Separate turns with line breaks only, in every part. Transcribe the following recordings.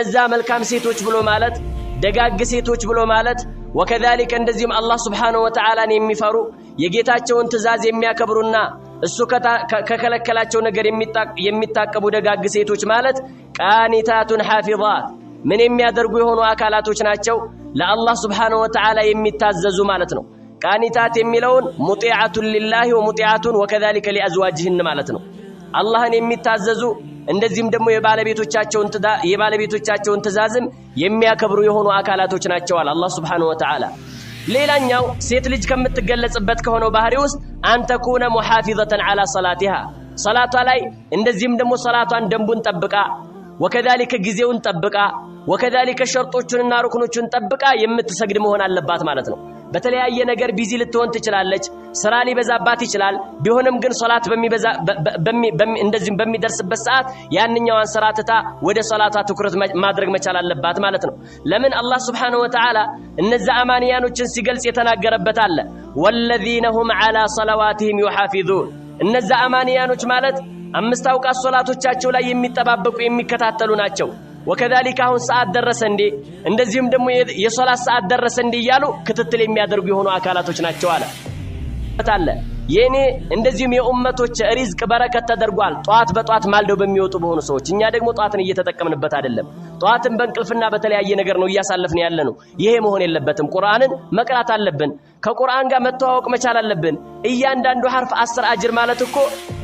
እነዛ መልካም ሴቶች ብሎ ማለት ደጋግ ሴቶች ብሎ ማለት ወከذلك እንደዚህም አላህ Subhanahu Wa Ta'ala የሚፈሩ የጌታቸውን ትእዛዝ የሚያከብሩና እሱ ከከለከላቸው ነገር የሚታቀቡ ደጋግ ሴቶች ማለት ቃኒታቱን ሐፊዛት ምን የሚያደርጉ የሆኑ አካላቶች ናቸው ለአላህ Subhanahu Wa Ta'ala የሚታዘዙ ማለት ነው ቃኒታት የሚለውን ሙጢዓቱን ሊላሂ ወሙጢዓቱን ወከذلك لأزواجهن ማለት ነው አላህን የሚታዘዙ እንደዚህም ደግሞ የባለቤቶቻቸውን ትእዛዝም የሚያከብሩ የሆኑ አካላቶች ናቸው አላህ Subhanahu Wa Ta'ala ሌላኛው ሴት ልጅ ከምትገለጽበት ከሆነው ባህሪ ውስጥ አንተ ኩነ ሙሐፊዘተን ዐላ ሶላቲሃ ሶላቷ ላይ እንደዚህም ደግሞ ሶላቷን ደንቡን ጠብቃ ወከذلك ጊዜውን ጠብቃ ወከذلك ሸርጦቹንና ሩክኖቹን ጠብቃ የምትሰግድ መሆን አለባት ማለት ነው በተለያየ ነገር ቢዚ ልትሆን ትችላለች ስራ ሊበዛባት ይችላል ቢሆንም ግን ሶላት እንደዚህም በሚደርስበት ሰዓት ያንኛዋን ሰራተታ ወደ ሶላቷ ትኩረት ማድረግ መቻል አለባት ማለት ነው ለምን አላህ Subhanahu Wa Ta'ala እነዛ አማንያኖችን ሲገልጽ የተናገረበት አለ ወለዚነ ሁም ዐላ ሶላዋቲሂም ዩሐፊዙን እነዛ አማንያኖች ማለት አምስት አውቃት ሶላቶቻቸው ላይ የሚጠባበቁ የሚከታተሉ ናቸው ወከذلك አሁን ሰዓት ደረሰ እንዴ እንደዚህም ደግሞ የሶላት ሰዓት ደረሰ እንዴ ያሉ ክትትል የሚያደርጉ የሆኑ አካላቶች ናቸው አለ የኔ እንደዚህም የኡመቶች ሪዝቅ በረከት ተደርጓል ጧት በጧት ማልደው በሚወጡ በሆኑ ሰዎች እኛ ደግሞ ጧትን እየተጠቀምንበት አይደለም ጧትን በእንቅልፍና በተለያየ ነገር ነው እያሳለፍን ያለነው ይሄ መሆን የለበትም ቁርአንን መቅራት አለብን ከቁርአን ጋር መተዋወቅ መቻል አለብን እያንዳንዱ ሐርፍ 10 አጅር ማለት እኮ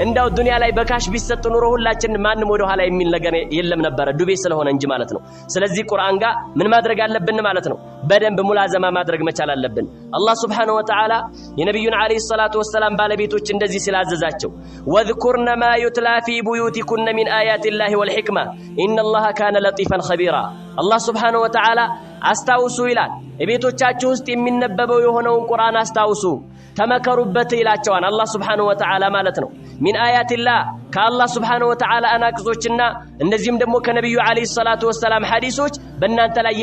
እንዳው ዱንያ ላይ በካሽ ቢሰጥ ኑሮ ሁላችን ማንንም ወደ ኋላ የሚል ነገር የለም ነበር ዱቤ ስለሆነ እንጂ ማለት ነው ስለዚህ ቁርአን ጋር ምን ማድረግ አለብን ማለት ነው በደንብ ሙላዘማ ማድረግ መቻል አለብን አላህ Subhanahu Wa Ta'ala የነብዩን አለይሂ ሰላቱ ወሰለም ባለቤቶች እንደዚህ ስላዘዛቸው ወذكرن ما يتلى في بيوتكن من آيات الله والحكمة إن الله كان لطيفا خبيرا الله Subhanahu Wa Ta'ala አስታውሱ ይላል እቤቶቻችሁ ውስጥ የሚነበበው የሆነውን ቁርአን አስታውሱ ተመከሩበት ይላቸዋል አላህ Subhanahu Wa Ta'ala ማለት ነው ሚን አያቲላህ ከአላህ Subhanahu Wa Ta'ala አናቅጾችና እንደዚህም ደግሞ ከነብዩ አለይሂ ሰላቱ ወሰለም ሐዲሶች በእናንተ ላይ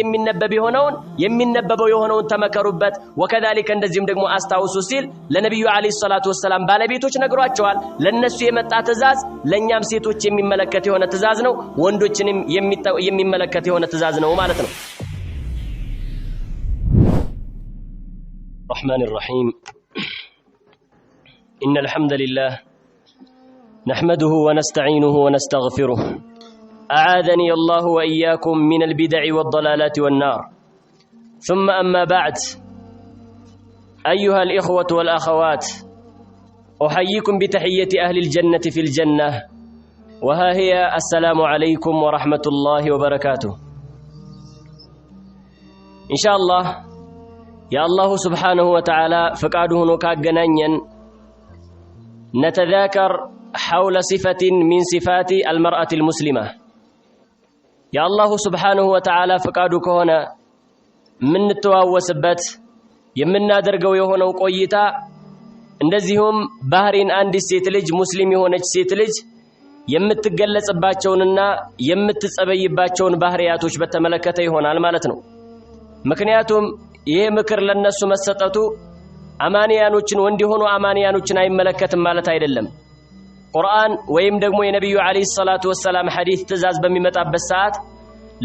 የሚነበበው የሆነውን ተመከሩበት ወከذلك እንደዚህም ደግሞ አስታውሱ ሲል ለነብዩ አለይሂ ሰላቱ ወሰለም ባለቤቶች ነግሯቸዋል ለነሱ የመጣ ትእዛዝ ለኛም ሴቶች የሚመለከት የሆነ ትእዛዝ ነው ወንዶችንም የሚመለከት የሆነ ትእዛዝ ነው ማለት ነው الرحمن الرحيم إن الحمد لله نحمده ونستعينه ونستغفره أعاذني الله وإياكم من البدع والضلالات والنار ثم أما بعد أيها الإخوة والأخوات أحييكم بتحية أهل الجنة في الجنة وها هي السلام عليكم ورحمة الله وبركاته إن شاء الله يا الله سبحانه وتعالى فقاده نكاغنانين نتذاكر حول صفة من صفات المرأة المسلمة يا الله سبحانه وتعالى فقاده هنا من التواوسبت يمنا درجو يهونو قويتا እንደዚሁም ባህሪን አንድ ሴት ልጅ ሙስሊም የሆነች ሴት ልጅ የምትገለጽባቸውንና የምትጸበይባቸውን ባህሪያቶች በተመለከተ ይሆናል ማለት ነው ምክንያቱም ይሄ ምክር ለነሱ መሰጠቱ አማንያኖችን ወንድ የሆኑ አማንያኖችን አይመለከትም ማለት አይደለም ቁርአን ወይም ደግሞ የነብዩ አለይሂ ሰላቱ ወሰለም ሐዲስ ትእዛዝ በሚመጣበት ሰዓት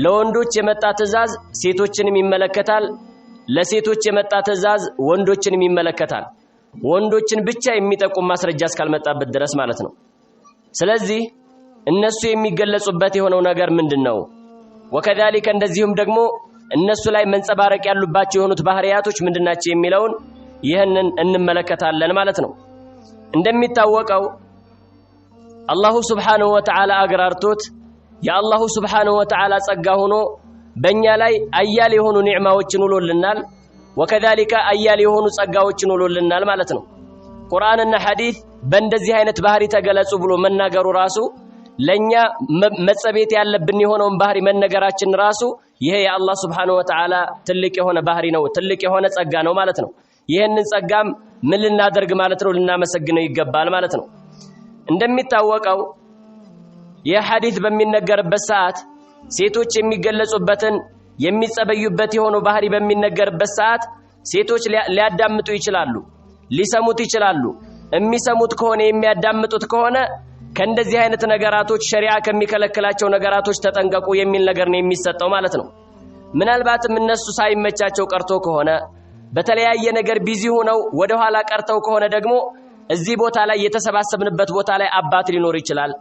ለወንዶች የመጣ ትእዛዝ ሴቶችንም ይመለከታል ለሴቶች የመጣ ትእዛዝ ወንዶችንም ይመለከታል ወንዶችን ብቻ የሚጠቁም ማስረጃ እስካልመጣበት ድረስ ማለት ነው ስለዚህ እነሱ የሚገለጹበት የሆነው ነገር ምንድነው ወከذلك እንደዚሁም ደግሞ እነሱ ላይ መንጸባረቅ ያሉባቸው የሆኑት ባህሪያቶች ምንድናቸው የሚለውን ይሄንን እንመለከታለን ማለት ነው እንደሚታወቀው አላሁ Subhanahu Wa Ta'ala አግራርቶት የአላሁ Subhanahu Wa Ta'ala ጸጋ ሆኖ በእኛ ላይ አያሌ የሆኑ ኒዕማዎችን ውሎልናል ወከذلك አያሌ የሆኑ ጸጋዎችን ውሎልናል ማለት ነው ቁርአንና ሐዲስ በእንደዚህ አይነት ባህሪ ተገለጹ ብሎ መናገሩ ራሱ ለኛ መጸቤት ያለብን የሆነውን ባህሪ መነገራችን ራሱ ይሄ የአላህ Subhanahu Wa Ta'ala ትልቅ የሆነ ባህሪ ነው ትልቅ የሆነ ጸጋ ነው ማለት ነው ይሄንን ጸጋም ምን ልናደርግ ማለት ነው ልናመሰግነው ይገባል ማለት ነው እንደሚታወቀው የሐዲስ በሚነገርበት ሰዓት ሴቶች የሚገለጹበትን የሚጸበዩበት የሆነው ባህሪ በሚነገርበት ሰዓት ሴቶች ሊያዳምጡ ይችላሉ ሊሰሙት ይችላሉ የሚሰሙት ከሆነ የሚያዳምጡት ከሆነ ከእንደዚህ አይነት ነገራቶች ሸሪዓ ከሚከለክላቸው ነገራቶች ተጠንቀቁ የሚል ነገር ነው የሚሰጠው ማለት ነው። ምናልባትም እነሱ ሳይመቻቸው ቀርቶ ከሆነ በተለያየ ነገር ቢዚ ሆነው ወደ ኋላ ቀርተው ከሆነ ደግሞ እዚህ ቦታ ላይ የተሰባሰብንበት ቦታ ላይ አባት ሊኖር ይችላል።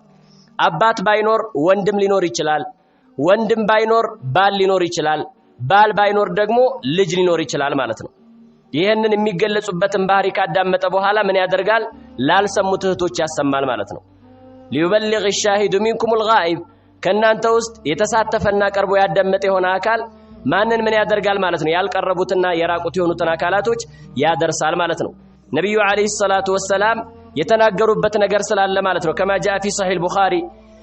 አባት ባይኖር ወንድም ሊኖር ይችላል። ወንድም ባይኖር ባል ሊኖር ይችላል። ባል ባይኖር ደግሞ ልጅ ሊኖር ይችላል ማለት ነው። ይሄንን የሚገለጹበትን ባህሪ ካዳመጠ በኋላ ምን ያደርጋል? ላልሰሙት እህቶች ያሰማል ማለት ነው። ሊዩበልግ الشاهد منكم الغائب ከናንተ ውስጥ የተሳተፈና ቀርቦ ያዳመጠ የሆነ አካል ማንን ምን ያደርጋል ማለት ነው? ያልቀረቡትና የራቁት የሆኑትን አካላቶች ያደርሳል ማለት ነው። ነብዩ አለይሂ ሰላቱ ወሰላም የተናገሩበት ነገር ስላለ ማለት ነው። كما جاء في صحيح البخاري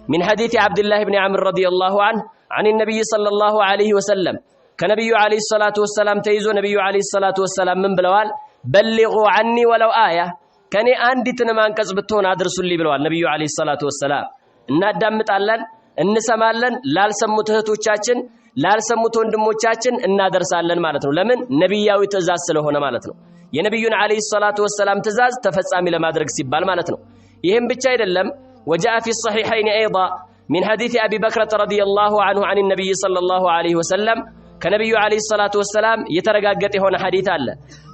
من حديث عبد الله بن عمرو رضي الله عنه عن النبي صلى الله عليه وسلم ከነብዩ አለይሂ ሰላቱ ወሰላም ተይዞ ነብዩ አለይሂ ሰላቱ ወሰላም ምን ብለዋል? بلغوا عني ولو آية ከኔ አንዲትን አንቀጽ ብትሆን አድርሱልኝ ብለዋል ነብዩ አለይሂ ሰላቱ ወሰላም። እናዳምጣለን፣ እንሰማለን፣ ላልሰሙት እህቶቻችን ላልሰሙት ወንድሞቻችን እናደርሳለን ማለት ነው። ለምን? ነብያዊ ትእዛዝ ስለሆነ ማለት ነው። የነብዩን አለይሂ ሰላቱ ወሰላም ትእዛዝ ተፈጻሚ ለማድረግ ሲባል ማለት ነው። ይሄም ብቻ አይደለም። وجاء في الصحيحين ايضا من حديث ابي بكر رضي الله عنه عن النبي صلى الله عليه وسلم ከነብዩ አለይሂ ሰላቱ ወሰላም የተረጋገጠ የሆነ ሐዲስ አለ።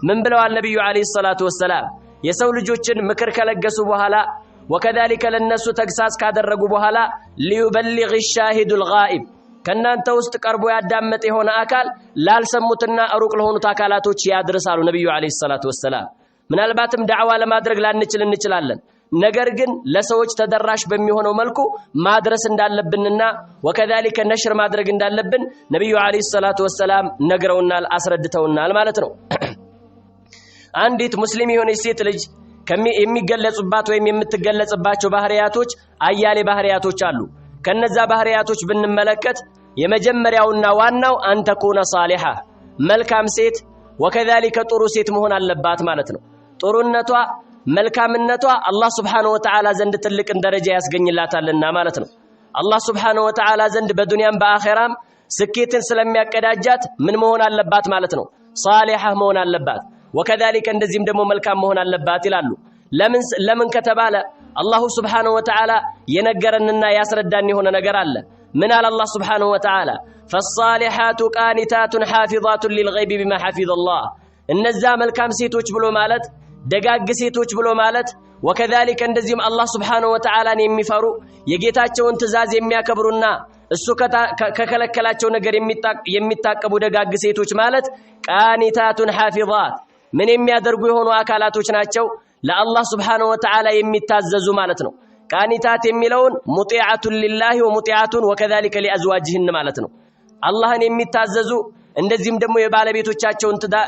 ምን ብለዋል ነብዩ አለይሂ ሰላቱ ወሰላም? የሰው ልጆችን ምክር ከለገሱ በኋላ ወከذلك ለነሱ ተግሳጽ ካደረጉ በኋላ ሊዩበልግ الشاهد الغائب ከናንተ ውስጥ ቀርቦ ያዳመጠ የሆነ አካል ላልሰሙትና ሩቅ ለሆኑት አካላቶች ያድርሳሉ ነብዩ አለይሂ ሰላቱ ወሰላም። ምናልባትም ዳዕዋ ለማድረግ ላንችል እንችላለን። ነገር ግን ለሰዎች ተደራሽ በሚሆነው መልኩ ማድረስ እንዳለብንና ወከذلك ነሽር ማድረግ እንዳለብን ነብዩ አለይሂ ሰላቱ ወሰላም ነግረውናል፣ አስረድተውናል ማለት ነው። አንዲት ሙስሊም የሆነች ሴት ልጅ የሚገለጹባት ወይም የምትገለጽባቸው ባህሪያቶች አያሌ ባህሪያቶች አሉ። ከነዛ ባህሪያቶች ብንመለከት የመጀመሪያውና ዋናው አንተኩነ ሷሊሃ መልካም ሴት ወከذلك ጥሩ ሴት መሆን አለባት ማለት ነው። ጥሩነቷ መልካምነቷ አላህ Subhanahu Wa Ta'ala ዘንድ ትልቅን ደረጃ ያስገኝላታልና ማለት ነው። አላህ Subhanahu Wa Ta'ala ዘንድ በዱንያም በአኺራም ስኬትን ስለሚያቀዳጃት ምን መሆን አለባት ማለት ነው? ሷሊሃ መሆን አለባት። ወከذلك እንደዚህም ደግሞ መልካም መሆን አለባት ይላሉ። ለምን ከተባለ አላሁ Subhanahu Wa Ta'ala የነገረንና ያስረዳን የሆነ ነገር አለ። ምን አለ አላህ Subhanahu Wa Ta'ala? فالصالحات قانتات حافظات للغيب بما حفظ الله እነዛ መልካም ሴቶች ብሎ ማለት ደጋግ ሴቶች ብሎ ማለት ወከذلك እንደዚህም አላህ Subhanahu Wa Ta'ala የሚፈሩ የጌታቸውን ትእዛዝ የሚያከብሩና እሱ ከከለከላቸው ነገር የሚታቀቡ ደጋግ ሴቶች ማለት ቃኒታቱን ሐፊዛት ምን የሚያደርጉ የሆኑ አካላቶች ናቸው? ለአላህ Subhanahu Wa Ta'ala የሚታዘዙ ማለት ነው። ቃኒታት የሚለውን ሙጢዓቱን ሊላሂ ወሙጢዓቱን ወከذلك لأزواجهن ማለት ነው። አላህን የሚታዘዙ እንደዚህም ደግሞ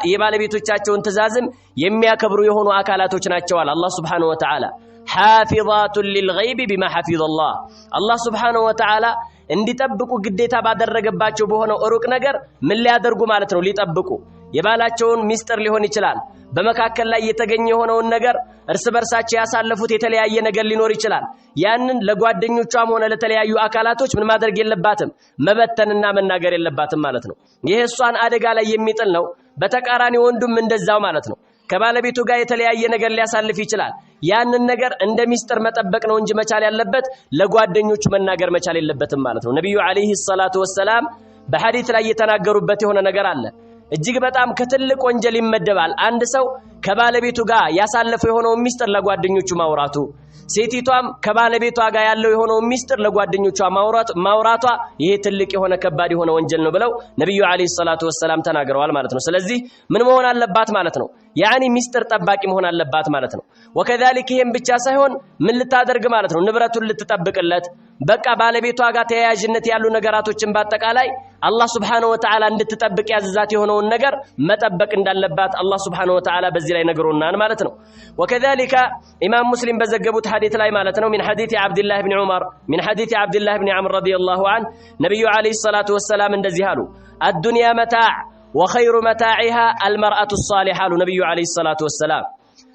የባለቤቶቻቸውን ትእዛዝም የሚያከብሩ የሆኑ አካላቶች ናቸው አለ አላህ Subhanahu Wa Ta'ala። حافظات للغيب بما حفظ الله አላህ Subhanahu Wa Ta'ala እንዲጠብቁ ግዴታ ባደረገባቸው በሆነው ሩቅ ነገር ምን ሊያደርጉ ማለት ነው? ሊጠብቁ የባላቸውን ሚስጥር ሊሆን ይችላል። በመካከል ላይ የተገኘ የሆነውን ነገር እርስ በርሳቸው ያሳለፉት የተለያየ ነገር ሊኖር ይችላል። ያንን ለጓደኞቿም ሆነ ለተለያዩ አካላቶች ምን ማድረግ የለባትም? መበተንና መናገር የለባትም ማለት ነው። ይሄ እሷን አደጋ ላይ የሚጥል ነው። በተቃራኒ ወንዱም እንደዛው ማለት ነው። ከባለቤቱ ጋር የተለያየ ነገር ሊያሳልፍ ይችላል። ያንን ነገር እንደ ሚስጥር መጠበቅ ነው እንጂ መቻል ያለበት ለጓደኞቹ መናገር መቻል የለበትም ማለት ነው። ነብዩ አለይሂ ሰላቱ ወሰላም በሐዲስ ላይ የተናገሩበት የሆነ ነገር አለ። እጅግ በጣም ከትልቅ ወንጀል ይመደባል አንድ ሰው ከባለቤቱ ጋር ያሳለፈው የሆነው ሚስጥር ለጓደኞቹ ማውራቱ፣ ሴቲቷም ከባለቤቷ ጋር ያለው የሆነው ሚስጥር ለጓደኞቿ ማውራቷ ይሄ ትልቅ የሆነ ከባድ የሆነ ወንጀል ነው ብለው ነብዩ አለይሂ ሰላቱ ወሰላም ተናግረዋል ማለት ነው። ስለዚህ ምን መሆን አለባት ማለት ነው? ያኒ ሚስጥር ጠባቂ መሆን አለባት ማለት ነው። ወከذلك ይሄም ብቻ ሳይሆን ምን ልታደርግ ማለት ነው? ንብረቱን ልትጠብቅለት በቃ ባለቤቷ ጋር ተያያዥነት ያሉ ነገራቶችን በአጠቃላይ አላህ Subhanahu Wa Ta'ala እንድትጠብቅ ያዘዛት የሆነውን ነገር መጠበቅ እንዳለባት አላህ Subhanahu Wa Ta'ala በዚህ ላይ ነግሮናል ማለት ነው። ወከذلك ኢማም ሙስሊም በዘገቡት ሐዲስ ላይ ማለት ነው من حديث عبد الله بن عمر من حديث عبد الله بن عمرو رضي الله عنه ነብዩ አለይሂ ሰላቱ ወሰላም እንደዚህ አሉ الدنيا متاع وخير متاعها المرأة الصالحة ነብዩ አለይሂ ሰላቱ ወሰላም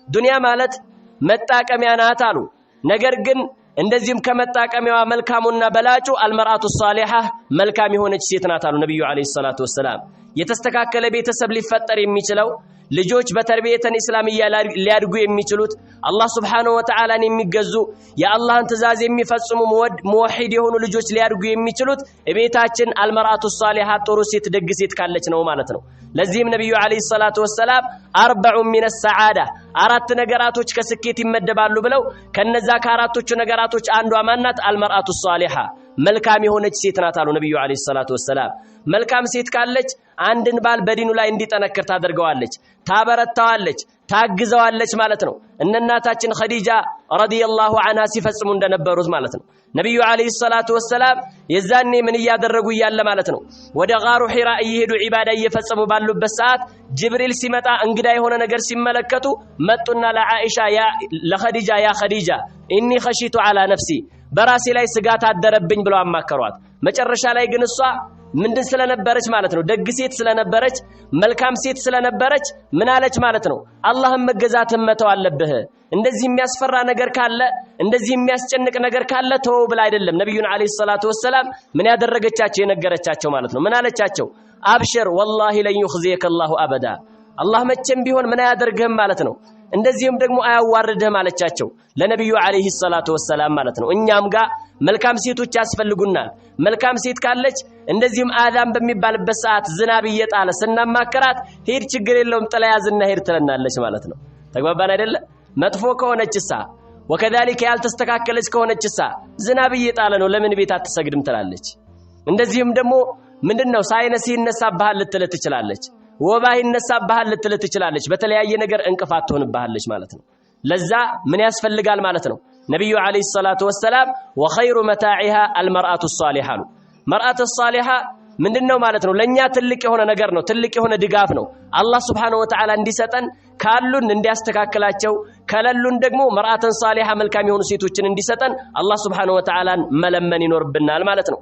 ዱንያ ማለት መጣቀሚያ ናት አሉ። ነገር ግን እንደዚህም ከመጣቀሚያዋ መልካሙና በላጩ አልመርአቱ ሷሊሃ መልካም የሆነች ሴት ናት አሉ ነብዩ አለይሂ ሰላቱ ወሰላም። የተስተካከለ ቤተሰብ ሊፈጠር የሚችለው ልጆች በተርቢየተን እስላሚያ ሊያድጉ የሚችሉት አላህ Subhanahu Wa Ta'ala የሚገዙ የአላህን ትእዛዝ የሚፈጽሙ ሙወሂድ የሆኑ ልጆች ሊያድጉ የሚችሉት ቤታችን አልመርአቱ ሷሊሃ ጥሩ ሴት ደግ ሴት ካለች ነው ማለት ነው። ለዚህም ነብዩ አለይሂ ሰላቱ ወሰለም 40 ሚነ ሰዓዳ አራት ነገራቶች ከስኬት ይመደባሉ ብለው ከነዛ ከአራቶቹ ነገራቶች አንዷ ማናት? አልመርአቱ ሷሊሃ መልካም የሆነች ሴት ናት አሉ ነብዩ አለይሂ ሰላቱ ወሰለም። መልካም ሴት ካለች አንድን ባል በዲኑ ላይ እንዲጠነክር ታደርገዋለች፣ ታበረታዋለች፣ ታግዘዋለች ማለት ነው። እናታችን ኸዲጃ ረዲየላሁ ዐንሃ ሲፈጽሙ እንደነበሩት ማለት ነው። ነብዩ አለይሂ ሰላቱ ወሰለም የዛኔ ምን ያደረጉ ያለ ማለት ነው ወደ ጋሩ ሒራ እየሄዱ ዒባዳ እየፈጸሙ ባሉበት ሰዓት ጅብሪል ሲመጣ እንግዳ የሆነ ነገር ሲመለከቱ መጡና ለዓኢሻ ለኸዲጃ ያ ኸዲጃ ኢኒ ኸሺቱ ዐላ ነፍሲ በራሴ ላይ ስጋት አደረብኝ ብለው አማከሯት። መጨረሻ ላይ ግን እሷ ምንድን ስለነበረች ማለት ነው ደግ ሴት ስለነበረች መልካም ሴት ስለነበረች ምን አለች ማለት ነው አላህን መገዛትን መተው አለብህ። እንደዚህ የሚያስፈራ ነገር ካለ እንደዚህ የሚያስጨንቅ ነገር ካለ ተው ብላ አይደለም ነብዩን አለይሂ ሰላቱ ወሰለም ምን ያደረገቻቸው የነገረቻቸው ማለት ነው። ምን አለቻቸው? አብሽር ወላሂ ለን ይخزيك الله ابدا አላህ መቼም ቢሆን ምን ያደርግህም ማለት ነው እንደዚህም ደግሞ አያዋርድህም አለቻቸው ለነብዩ አለይሂ ሰላቱ ወሰለም ማለት ነው። እኛም ጋር መልካም ሴቶች ያስፈልጉናል። መልካም ሴት ካለች እንደዚህም አዳም በሚባልበት ሰዓት ዝናብ እየጣለ ስናማከራት ሄድ ችግር የለውም ጥላ ያዝና ሄድ ትለናለች ማለት ነው። ተግባባን አይደለ? መጥፎ ከሆነችሳ ወከذلك ያልተስተካከለች ከሆነችሳ ዝናብ እየጣለ ነው ለምን ቤት አትሰግድም ትላለች። እንደዚህም ደግሞ ምንድነው ሳይነስ ይነሳብሃል ልትል ትችላለች፣ ወባ ይነሳብሃል ልትል ትችላለች፣ በተለያየ ነገር እንቅፋት ትሆንብሃለች ማለት ነው። ለዛ ምን ያስፈልጋል ማለት ነው ነብዩ አለይሂ ሰላቱ ወሰለም ወኸይሩ መታዒሃ አልመርአቱ ሷሊሃ መርአቱ ሷሊሃ ምንድነው ማለት ነው ለኛ ትልቅ የሆነ ነገር ነው፣ ትልቅ የሆነ ድጋፍ ነው። አላህ Subhanahu Wa Ta'ala እንዲሰጠን ካሉን እንዲያስተካክላቸው ከለሉን ደግሞ መርአተን ሷሊሃ መልካም የሆኑ ሴቶችን እንዲሰጠን አላህ Subhanahu Wa Ta'ala መለመን ይኖርብናል ማለት ነው።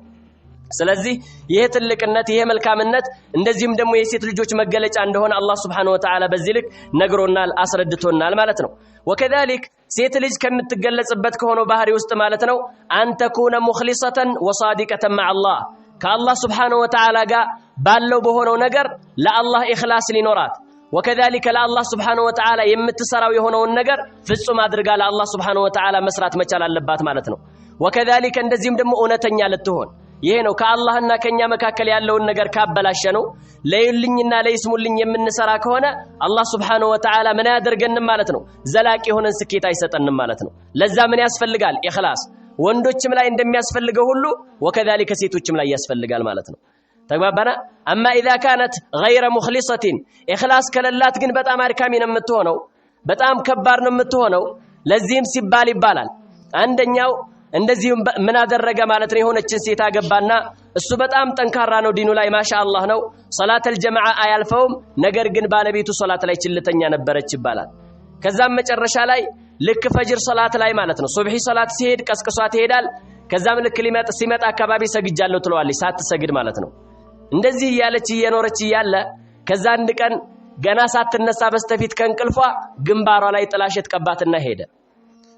ስለዚህ ይሄ ትልቅነት ይሄ መልካምነት እንደዚህም ደግሞ የሴት ልጆች መገለጫ እንደሆነ አላህ Subhanahu Wa Ta'ala በዚህ ልክ ነግሮናል አስረድቶናል ማለት ነው። ወከذلك ሴት ልጅ ከምትገለጽበት ከሆነው ባህሪ ውስጥ ማለት ነው አንተ ኩነ ሙኽሊሰተን ወሳዲቀተን مع الله ከአላህ Subhanahu Wa Ta'ala ጋር ባለው በሆነው ነገር ለአላህ ኢኽላስ ሊኖራት ወከذلك ለአላህ Subhanahu Wa Ta'ala የምትሰራው የሆነውን ነገር ፍጹም አድርጋ ለአላህ Subhanahu Wa Ta'ala መስራት መቻል አለባት ማለት ነው። ወከذلك እንደዚህም ደግሞ እውነተኛ ልትሆን ይሄ ነው ከአላህና ከኛ መካከል ያለውን ነገር ካበላሸ ነው ለይልኝና ለይስሙልኝ የምንሰራ ከሆነ አላህ Subhanahu Wa Ta'ala ምን ያደርገንም ማለት ነው ዘላቂ የሆነን ስኬት አይሰጠንም ማለት ነው። ለዛ ምን ያስፈልጋል? ኢኽላስ ወንዶችም ላይ እንደሚያስፈልገው ሁሉ ወከذلك ሴቶችም ላይ ያስፈልጋል ማለት ነው። ተግባባና አማ اذا كانت غير مخلصة ኢኽላስ ከለላት ግን በጣም አድካሚ ነው የምትሆነው፣ በጣም ከባድ ነው የምትሆነው። ለዚህም ሲባል ይባላል አንደኛው እንደዚህም ምን አደረገ ማለት ነው የሆነችን ሴት አገባና እሱ በጣም ጠንካራ ነው ዲኑ ላይ ማሻአላህ ነው ሶላተል ጀማዓ አያልፈውም፣ ነገር ግን ባለቤቱ ሶላት ላይ ችልተኛ ነበረች ይባላል። ከዛም መጨረሻ ላይ ልክ ፈጅር ሶላት ላይ ማለት ነው ሱብሂ ሶላት ሲሄድ ቀስቅሷት ይሄዳል። ከዛም ልክ ሲመጣ አካባቢ ሰግጃለሁ ትለዋለች ሳትሰግድ ማለት ነው። እንደዚህ ያለች እየኖረች እያለ ከዛ አንድ ቀን ገና ሳትነሳ በስተፊት ከእንቅልፏ ግንባሯ ላይ ጥላሸት ቀባትና ሄደ።